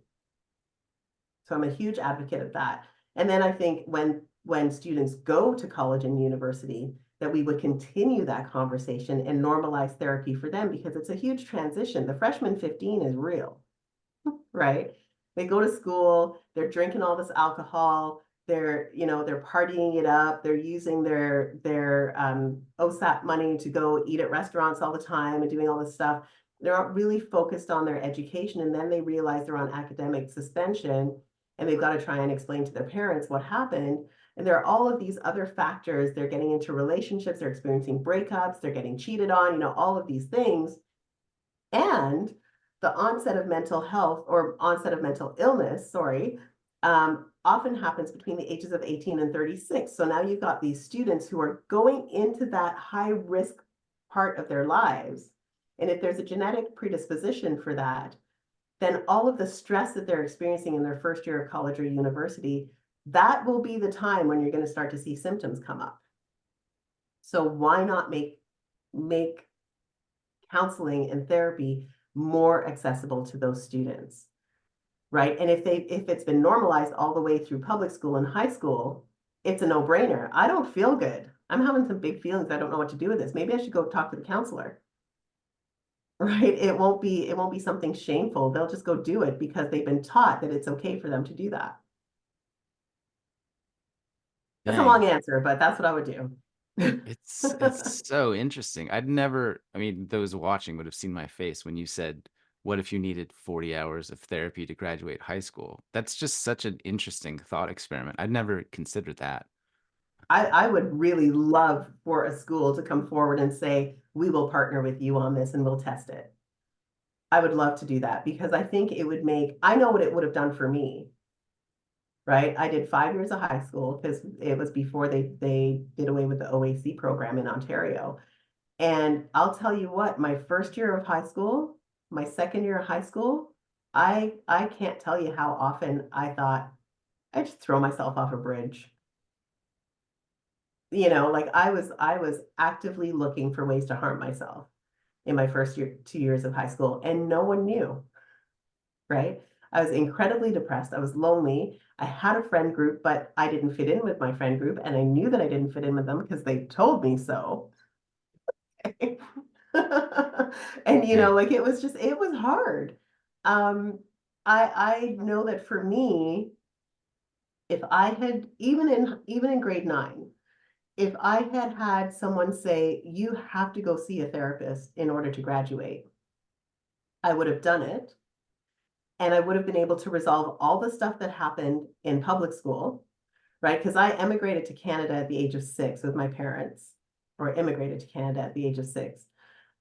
So I'm a huge advocate of that. And then I think when students go to college and university, that we would continue that conversation and normalize therapy for them, because it's a huge transition. The freshman 15 is real, right? They go to school, they're drinking all this alcohol, they're partying it up, they're using their OSAP money to go eat at restaurants all the time and doing all this stuff. They're not really focused on their education, and then they realize they're on academic suspension, and they've got to try and explain to their parents what happened. And there are all of these other factors. They're getting into relationships, they're experiencing breakups, they're getting cheated on, all of these things. And the onset of mental health, or onset of mental illness, sorry, often happens between the ages of 18 and 36. So now you've got these students who are going into that high risk part of their lives. And if there's a genetic predisposition for that, then all of the stress that they're experiencing in their first year of college or university, that will be the time when you're going to start to see symptoms come up. So why not make counseling and therapy more accessible to those students, right? And if it's been normalized all the way through public school and high school, it's a no-brainer. I don't feel good. I'm having some big feelings. I don't know what to do with this. Maybe I should go talk to the counselor. Right? It won't be something shameful. They'll just go do it because they've been taught that it's okay for them to do that. That's a Dang. long answer, but that's what I would do. It's so interesting. I mean, those watching would have seen my face when you said, what if you needed 40 hours of therapy to graduate high school? That's just such an interesting thought experiment. I'd never considered that. I would really love for a school to come forward and say, we will partner with you on this and we'll test it. I would love to do that, because I think I know what it would have done for me, right? I did 5 years of high school because it was before they did away with the OAC program in Ontario. And I'll tell you what, my first year of high school, my second year of high school, I can't tell you how often I thought I just throw myself off a bridge. Like I was actively looking for ways to harm myself in my first 2 years of high school, and no one knew, right? I was incredibly depressed. I was lonely. I had a friend group, but I didn't fit in with my friend group, and I knew that I didn't fit in with them because they told me so. And Dang. like it was hard. Um, I know that for me, if I had even in grade 9, if I had had someone say, you have to go see a therapist in order to graduate, I would have done it. And I would have been able to resolve all the stuff that happened in public school, right? Because I emigrated to Canada at the age of 6 with my parents, or immigrated to Canada at the age of 6.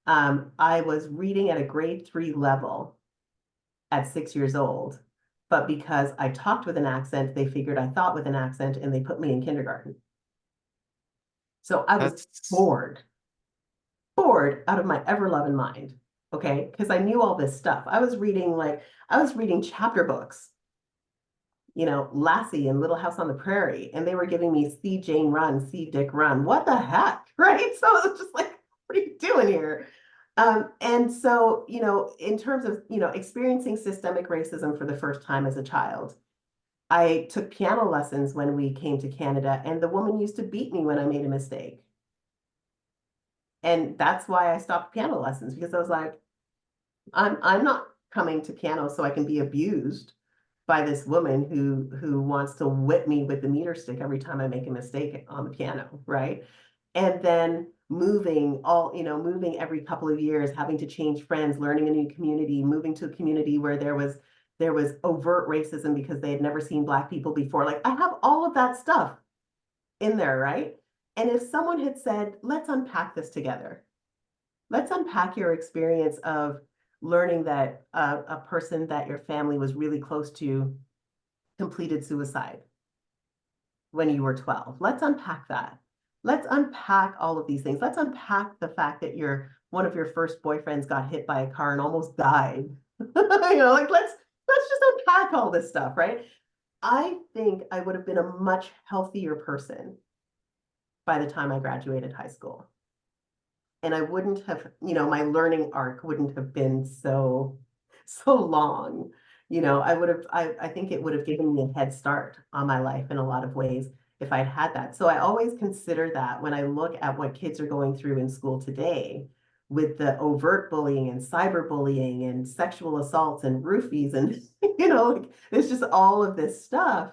I was reading at a grade 3 level at 6 years old, but because I talked with an accent, they figured I thought with an accent and they put me in kindergarten. So I was That's bored out of my ever-loving mind, okay? Because I knew all this stuff. I was reading chapter books, Lassie and Little House on the Prairie, and they were giving me See Jane Run, See Dick Run. What the heck, right? So it was just like, what are you doing here? And so, in terms of, experiencing systemic racism for the first time as a child, I took piano lessons when we came to Canada, and the woman used to beat me when I made a mistake. And that's why I stopped piano lessons, because I was like, I'm not coming to piano so I can be abused by this woman who wants to whip me with the meter stick every time I make a mistake on the piano, right? And then moving every couple of years, having to change friends, learning a new community, moving to a community where there was overt racism because they had never seen Black people before. Like, I have all of that stuff in there, right? And if someone had said, let's unpack this together, let's unpack your experience of learning that a person that your family was really close to completed suicide when you were 12. Let's unpack that. let's unpack all of these things. Let's unpack the fact that one of your first boyfriends got hit by a car and almost died. Like let's just unpack all this stuff, right? I think I would have been a much healthier person by the time I graduated high school. And I wouldn't have, my learning arc wouldn't have been so long. I think it would have given me a head start on my life in a lot of ways if I'd had that. So I always consider that when I look at what kids are going through in school today with the overt bullying and cyberbullying and sexual assaults and roofies and like there's just all of this stuff.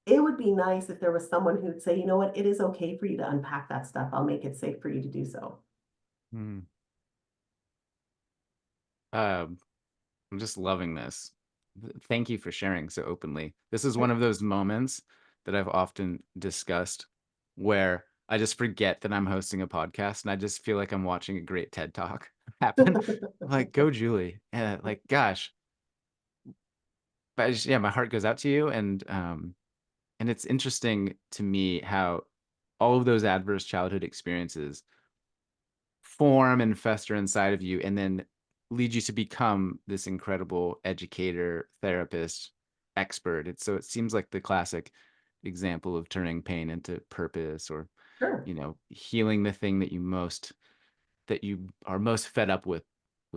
It would be nice if there was someone who'd say, you know what, it is okay for you to unpack that stuff. I'll make it safe for you to do so. Hmm. Um, I'm just loving this. Thank you for sharing so openly. This is one of those moments that I've often discussed where I just forget that I'm hosting a podcast and I just feel like I'm watching a great TED Talk happen. I'm like, go Julie. Like, gosh. But yeah, my heart goes out to you. And it's interesting to me how all of those adverse childhood experiences form and fester inside of you and then lead you to become this incredible educator, therapist, expert. It seems like the classic example of turning pain into purpose or, Sure. healing the thing that you are most fed up with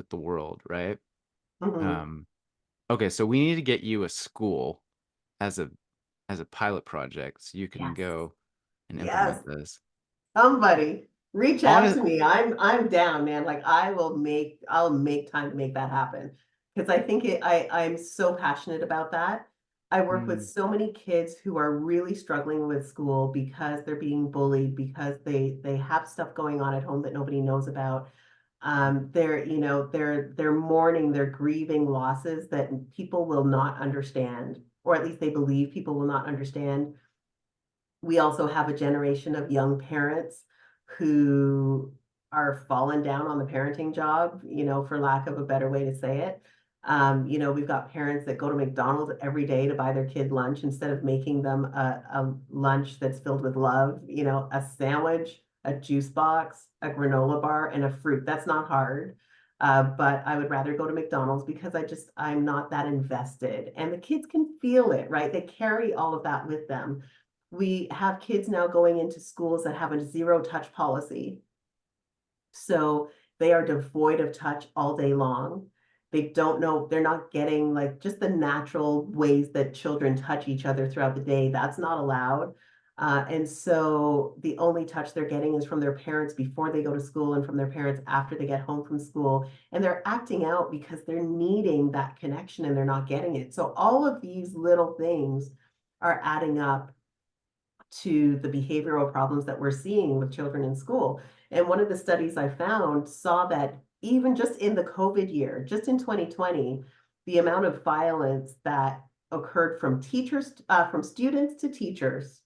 the world, right? Mhm. Um, okay, so we need to get you a school as a pilot project so you can Yes. go and Yes. implement this. Somebody reach out Honest, to me. I'm down, man. Like I'll make time to make that happen. Because I think I'm so passionate about that. I work with mm, so many kids who are really struggling with school because they're being bullied, because they have stuff going on at home that nobody knows about. They're mourning, they're grieving losses that people will not understand, or at least they believe people will not understand. We also have a generation of young parents who are fallen down on the parenting job, for lack of a better way to say it. We've got parents that go to McDonald's every day to buy their kid lunch instead of making them a lunch that's filled with love, a sandwich, a juice box, a granola bar, and a fruit. That's not hard. But I would rather go to McDonald's because I'm not that invested. And the kids can feel it, right? They carry all of that with them. We have kids now going into schools that have a zero touch policy. So they are devoid of touch all day long. They don't know, they're not getting like just the natural ways that children touch each other throughout the day. That's not allowed. And so the only touch they're getting is from their parents before they go to school and from their parents after they get home from school. And they're acting out because they're needing that connection and they're not getting it. So all of these little things are adding up to the behavioral problems that we're seeing with children in school. And one of the studies I found saw that even just in the COVID year, just in 2020, the amount of violence that occurred from from students to teachers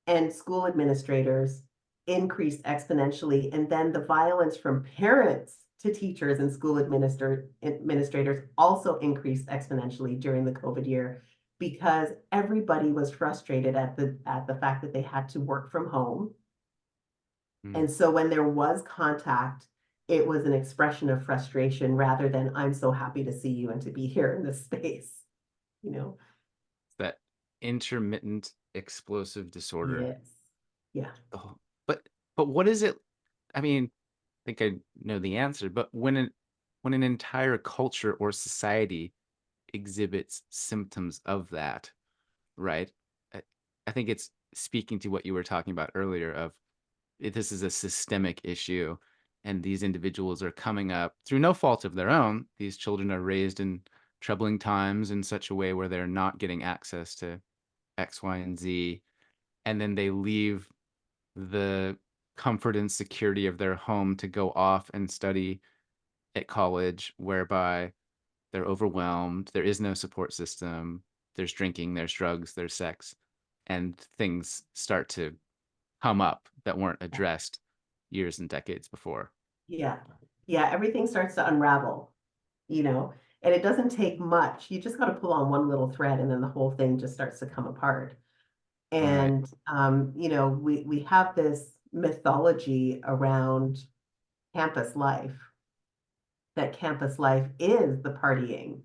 and school administrators increased exponentially. And then the violence from parents to teachers and school administrators also increased exponentially during the COVID year because everybody was frustrated at the fact that they had to work from home. mm. And so when there was contact, it was an expression of frustration rather than I'm so happy to see you and to be here in this space, you know? That intermittent explosive disorder. Yes. Yeah. Oh, but what is it? I mean, I think I know the answer, but when an entire culture or society exhibits symptoms of that, right? I, I think it's speaking to what you were talking about earlier of this is a systemic issue and these individuals are coming up through no fault of their own. These children are raised in troubling times in such a way where they're not getting access to X, Y, and Z, and then they leave the comfort and security of their home to go off and study at college, whereby they're overwhelmed. There is no support system. There's drinking, there's drugs, there's sex, and things start to come up that weren't addressed years and decades before. Yeah. Yeah. Everything starts to unravel, you know, and it doesn't take much. You just got to pull on one little thread and then the whole thing just starts to come apart. Right. And we have this mythology around campus life, that campus life is the partying,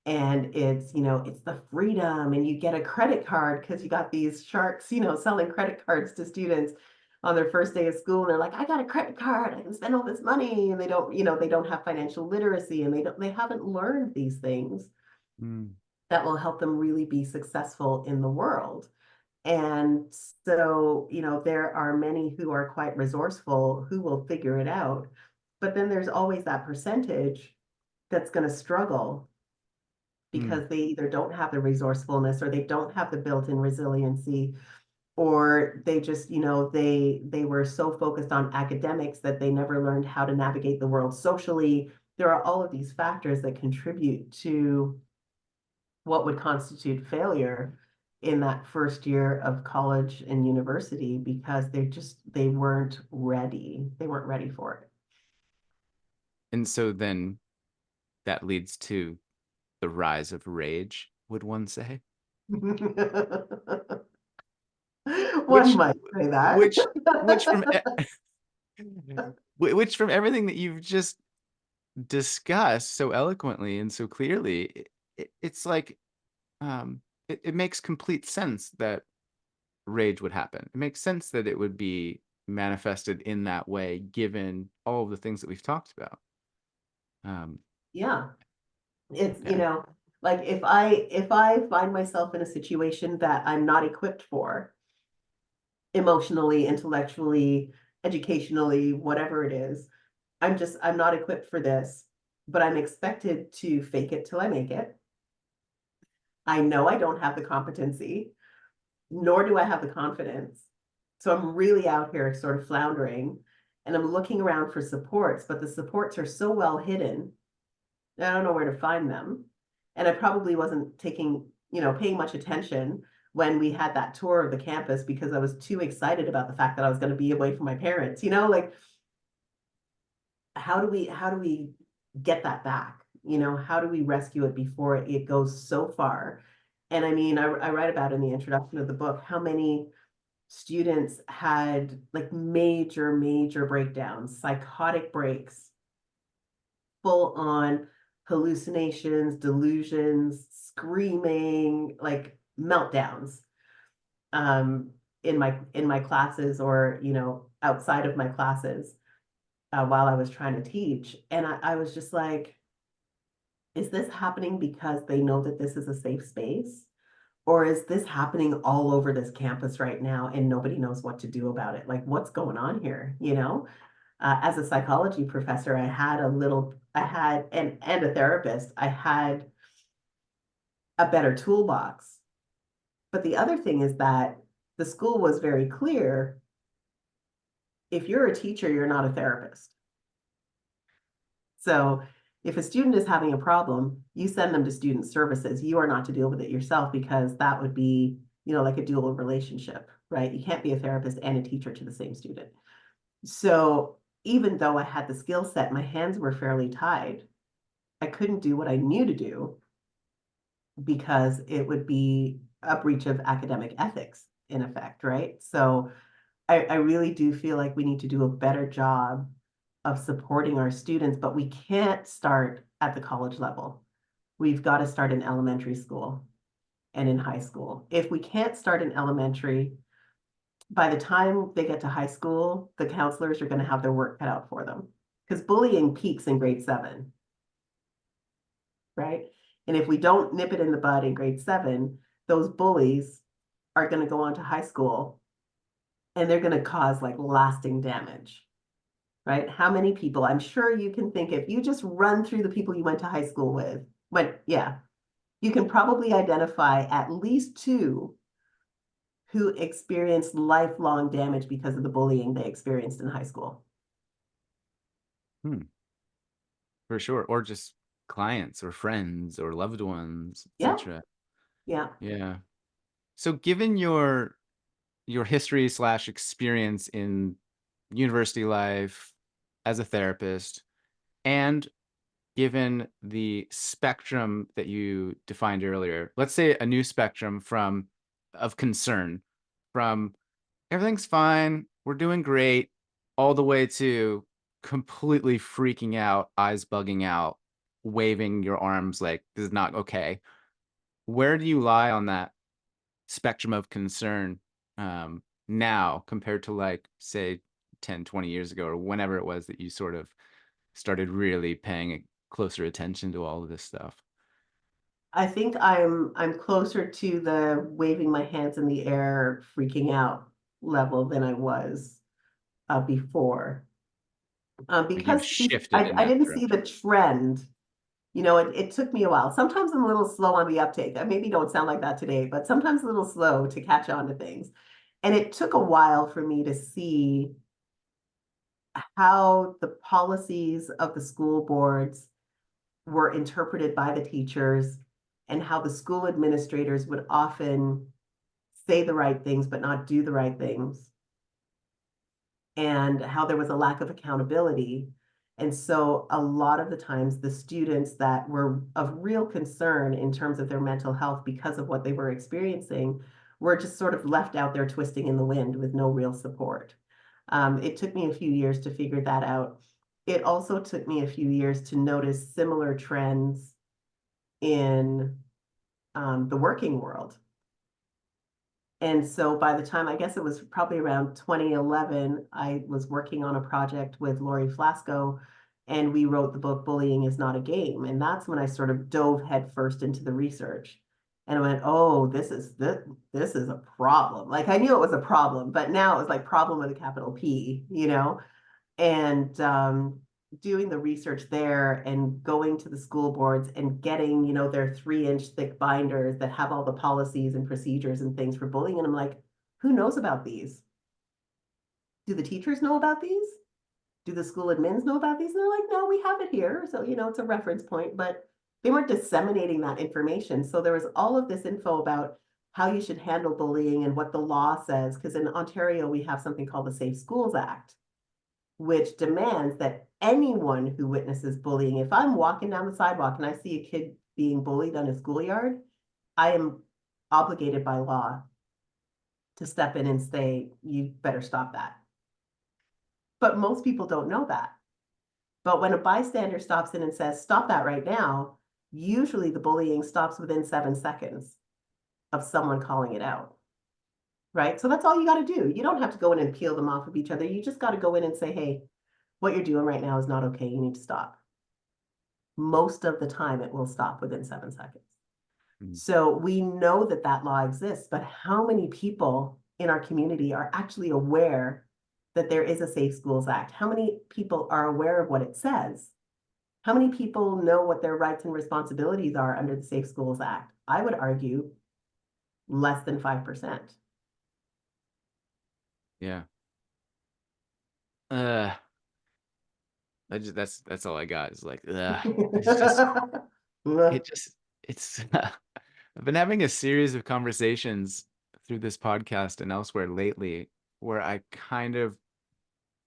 and it's the freedom, and you get a credit card because you got these sharks, selling credit cards to students on their first day of school, and they're like, I got a credit card, I can spend all this money, and they don't have financial literacy, and they haven't learned these things Mm. that will help them really be successful in the world. And so, there are many who are quite resourceful who will figure it out. But then there's always that percentage that's going to struggle Mm. because they either don't have the resourcefulness, or they don't have the built-in resiliency, or they just, they were so focused on academics that they never learned how to navigate the world socially. There are all of these factors that contribute to what would constitute failure in that first year of college and university, because they weren't ready for And so then that leads to the rise of rage, would one say? it. One Which might say that. which which from which from everything that you've just discussed so eloquently and so clearly, it's like, it makes complete sense that rage would happen. It makes sense that it would be manifested in that way, given all of the things that we've talked about. Um, Yeah, it's yeah. like, if I find myself in a situation that I'm not equipped for, emotionally, intellectually, educationally, whatever it is, I'm not equipped for this, but I'm expected to fake it till I make it. I know I don't have the competency, nor do I have the confidence. So I'm really out here sort of floundering, and I'm looking around for supports, but the supports are so well hidden, I don't know where to find them. And I probably wasn't paying much attention when we had that tour of the campus, because I was too excited about the fact that I was going to be away from my parents. Like, how do we get that back? How do we rescue it before it goes so far? And I mean, I write about in the introduction of the book how many students had like major, major breakdowns, psychotic breaks, full on hallucinations, delusions, screaming, like meltdowns, um, in my classes, or outside of my classes, while I was trying to teach. And I was just like, is this happening because they know that this is a safe space? Or is this happening all over this campus right now and nobody knows what to do about it? Like, what's going on here? As a psychology professor, and a therapist, I had a better toolbox. But the other thing is that the school was very clear: if you're a teacher, you're not a therapist. So if a student is having a problem, you send them to student services. You are not to deal with it yourself, because that would be, like a dual relationship, right? You can't be a therapist and a teacher to the same student. So even though I had the skill set, my hands were fairly tied. I couldn't do what I knew to do, because it would be a breach of academic ethics, in effect, right? So I really do feel like we need to do a better job of supporting our students, but we can't start at the college level. We've got to start in elementary school and in high school. If we can't start in elementary, by the time they get to high school, the counselors are going to have their work cut out for them, because bullying peaks in grade 7, right? And if we don't nip it in the bud in grade 7, those bullies are going to go on to high school, and they're going to cause like lasting damage, right? How many people, I'm sure you can think, if you just run through the people you went to high school with, yeah, you can probably identify at least two who experienced lifelong damage because of the bullying they experienced in high school. Hmm, for sure. Or just clients or friends or loved ones, Yeah, etc. yeah. Yeah. So given your history slash experience in university life as a therapist, and given the spectrum that you defined earlier, let's say a new spectrum from of concern. from everything's fine, we're doing great, all the way to completely freaking out, eyes bugging out, waving your arms like, "This is not okay." Where do you lie on that spectrum of concern, now compared to, like, say, 10, 20 years ago or whenever it was that you sort of started really paying closer attention to all of this stuff? I think I'm closer to the waving my hands in the air, freaking out level than I was, Mhm. before. Like, you've Because shifted in I that didn't see the direction. trend. It took me a while. Sometimes I'm a little slow on the uptake. I maybe don't sound like that today, but sometimes a little slow to catch on to things. And it took a while for me to see how the policies of the school boards were interpreted by the teachers and how the school administrators would often say the right things but not do the right things, and how there was a lack of accountability. And so a lot of the times the students that were of real concern in terms of their mental health because of what they were experiencing were just sort of left out there twisting in the wind with no real support. It took me a few years to figure that out. It also took me a few years to notice similar trends in the working world. And so by the time, I guess it was probably around 2011, I was working on a project with Lori Flasco, and we wrote the book Bullying is Not a Game. And that's when I sort of dove headfirst into the research. And I went, oh, this is a problem. Like I knew it was a problem, but now it was like problem with a capital P, and doing the research there and going to the school boards and getting, their 3-inch thick binders that have all the policies and procedures and things for bullying. And I'm like, who knows about these? Do the teachers know about these? Do the school admins know about these? And they're like, no, we have it here. So, it's a reference point, but they weren't disseminating that information. So there was all of this info about how you should handle bullying and what the law says. Because in Ontario, we have something called the Safe Schools Act, which demands that anyone who witnesses bullying, if I'm walking down the sidewalk and I see a kid being bullied on a schoolyard, I am obligated by law to step in and say, you better stop that. But most people don't know that. But when a bystander stops in and says, stop that right now, usually the bullying stops within 7 seconds of someone calling it out. Right. So that's all you got to do. You don't have to go in and peel them off of each other. You just got to go in and say, hey, what you're doing right now is not okay. You need to stop. Most of the time it will stop within 7 seconds. Mhm. So we know that that law exists, but how many people in our community are actually aware that there is a Safe Schools Act? How many people are aware of what it says? How many people know what their rights and responsibilities are under the Safe Schools Act? I would argue less than 5%. Yeah. That's all I got is like, ugh. It's just it just it's I've been having a series of conversations through this podcast and elsewhere lately where I kind of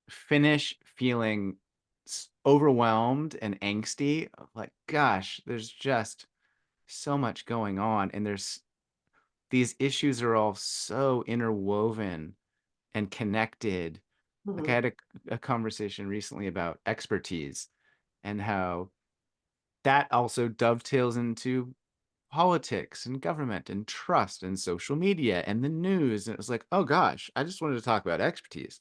finish feeling overwhelmed and angsty of like, gosh, there's just so much going on. And these issues are all so interwoven and connected. Like I Mhm, had a conversation recently about expertise and how that also dovetails into politics and government and trust and social media and the news. And it was like, oh gosh, I just wanted to talk about expertise.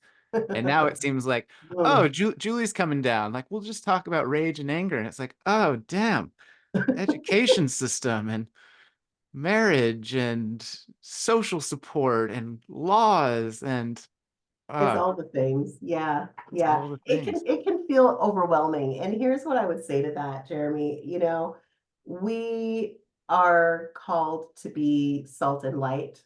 And now it seems like, oh, mhm. Julie's coming down. Like, we'll just talk about rage and anger. And it's like, oh, damn, education system and marriage and social support and laws and It's uh, all the things. Yeah, it's yeah. all the It things. can it can feel overwhelming. And here's what I would say to that, Jeremy. We are called to be salt and light.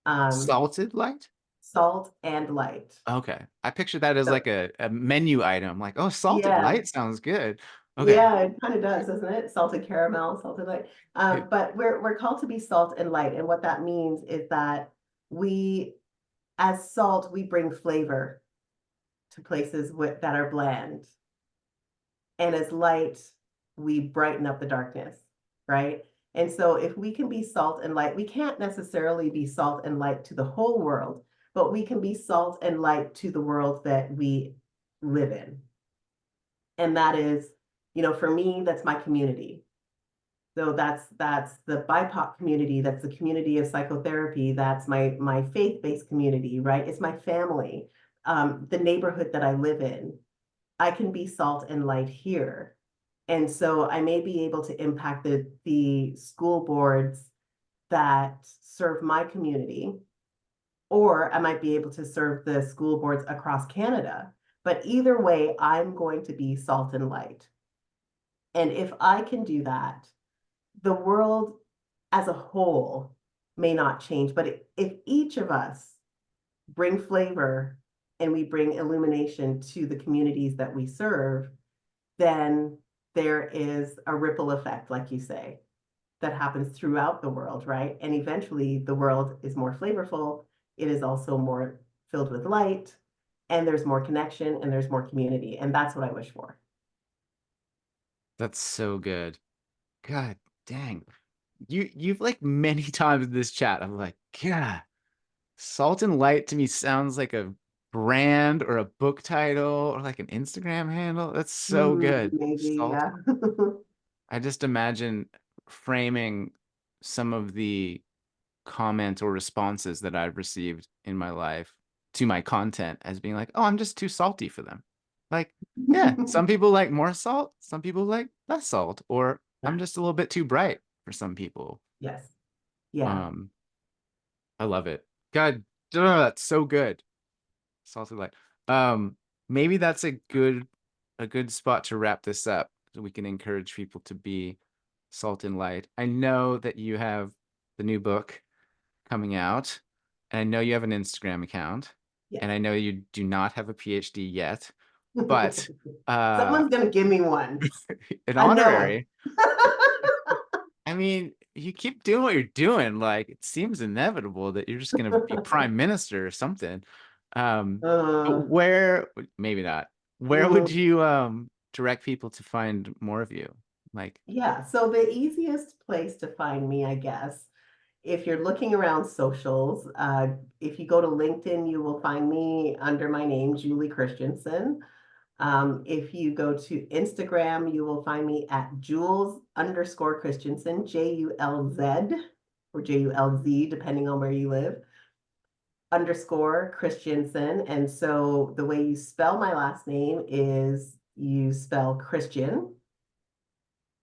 Um, Salted light? Salt and light. Okay. I picture that as So like a menu item. Like, oh, salted yeah, light sounds good. Okay. yeah, it kind of does, doesn't it? Salted caramel, salted light. It, But we're called to be salt and light. And what that means is that we, as salt, we bring flavor to places that are bland. And as light, we brighten up the darkness, right? And so if we can be salt and light, we can't necessarily be salt and light to the whole world, but we can be salt and light to the world that we live in. And that is, for me, that's my community. So that's the BIPOC community, that's the community of psychotherapy, that's my faith-based community, right? It's my family, the neighborhood that I live in. I can be salt and light here. And so I may be able to impact the school boards that serve my community, or I might be able to serve the school boards across Canada. But either way, I'm going to be salt and light. And if I can do that, the world as a whole may not change, but if each of us bring flavor and we bring illumination to the communities that we serve, then there is a ripple effect, like you say, that happens throughout the world, right? And eventually the world is more flavorful. It is also more filled with light, and there's more connection and there's more community. And that's what I wish for. That's so good. God dang. You've like many times in this chat, I'm like, yeah, Salt and Light to me sounds like a brand or a book title or like an Instagram handle. That's so good. Maybe, Salt. yeah. I just imagine framing some of the comments or responses that I've received in my life to my content as being like, oh, I'm just too salty for them. Like, yeah, some people like more salt, some people like less salt, or I'm Yeah. just a little bit too bright for some people. Yes. Yeah. Um, I love it. God, that's so good. Salty light. Um, Maybe that's a good spot to wrap this up so we can encourage people to be salt and light. I know that you have the new book coming out, and I know you have an Instagram account, Yes. and I know you do not have a PhD yet, but Someone's gonna give me one. an I know it. honorary. I mean, you keep doing what you're doing, like, it seems inevitable that you're just gonna be prime minister or something. But Uh, where maybe not. Where would mm, you, direct people to find more of you? Like, yeah. So the easiest place to find me, I guess, if you're looking around socials, if you go to LinkedIn, you will find me under my name, Julie Christiansen. If you go to Instagram, you will find me at Jules_Christiansen, Julz, or Julz, depending on where you live, underscore Christiansen. And so the way you spell my last name is you spell Christian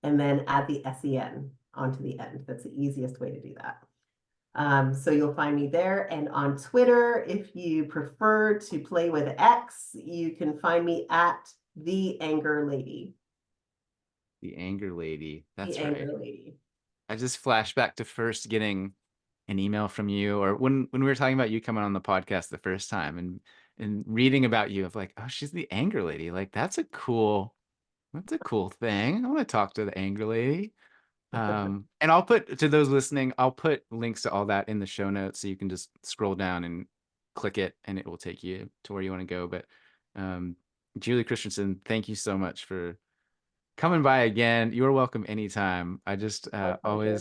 and then add the SEN onto the end. That's the easiest way to do that. So you'll find me there. And on Twitter, if you prefer to play with X, you can find me at the Anger Lady. the anger lady. The That's right. Anger Lady. I just flashed back to first getting an email from you, or when we were talking about you coming on the podcast the first time, and reading about you of like, oh, she's the anger lady. Like, that's a cool thing. I want to talk to the anger lady. And I'll put, to those listening, I'll put links to all that in the show notes so you can just scroll down and click it and it will take you to where you want to go. But um, Julie Christensen, thank you so much for coming by again. You are welcome anytime. I just My pleasure.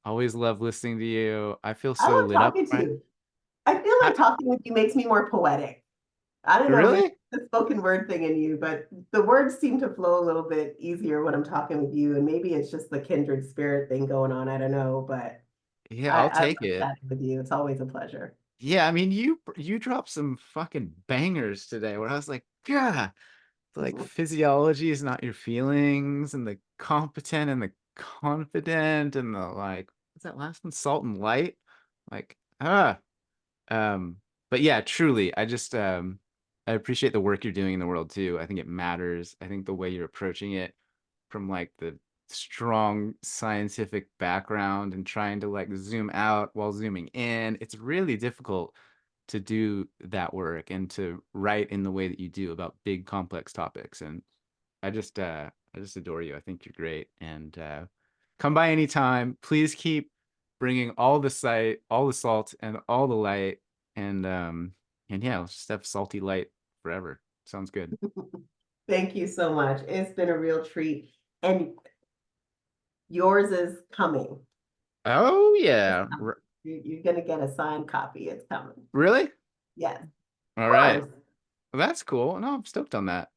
always love listening to you. I feel I so love lit up. talking to Right? you. I feel I, like talking with you makes me more poetic. I don't know, maybe really? it's the spoken word thing in you, but the words seem to flow a little bit easier when I'm talking with you. And maybe it's just the kindred spirit thing going on. I don't know, but Yeah, I'll I love take it. chatting with you. It's always a pleasure. Yeah, I mean, you dropped some fucking bangers today where I was like, yeah, like Mhm. physiology is not your feelings, and the competent and the confident, and the like, what's that last one? Salt and light. Like, um, but yeah, truly, I appreciate the work you're doing in the world too. I think it matters. I think the way you're approaching it from like the strong scientific background and trying to like zoom out while zooming in, it's really difficult to do that work and to write in the way that you do about big complex topics. And I just adore you. I think you're great. And come by anytime. Please keep bringing all the salt and all the light. And yeah, let's just have salty light forever. Sounds good. Thank you so much. It's been a real treat. And Yours is coming. Oh It's yeah. coming. You're gonna get a signed copy. It's coming. Really? Yes, All of right. course. Well, that's cool. No, I'm stoked on that.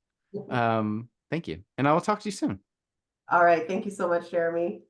Thank you. And I will talk to you soon. All right. Thank you so much, Jeremy.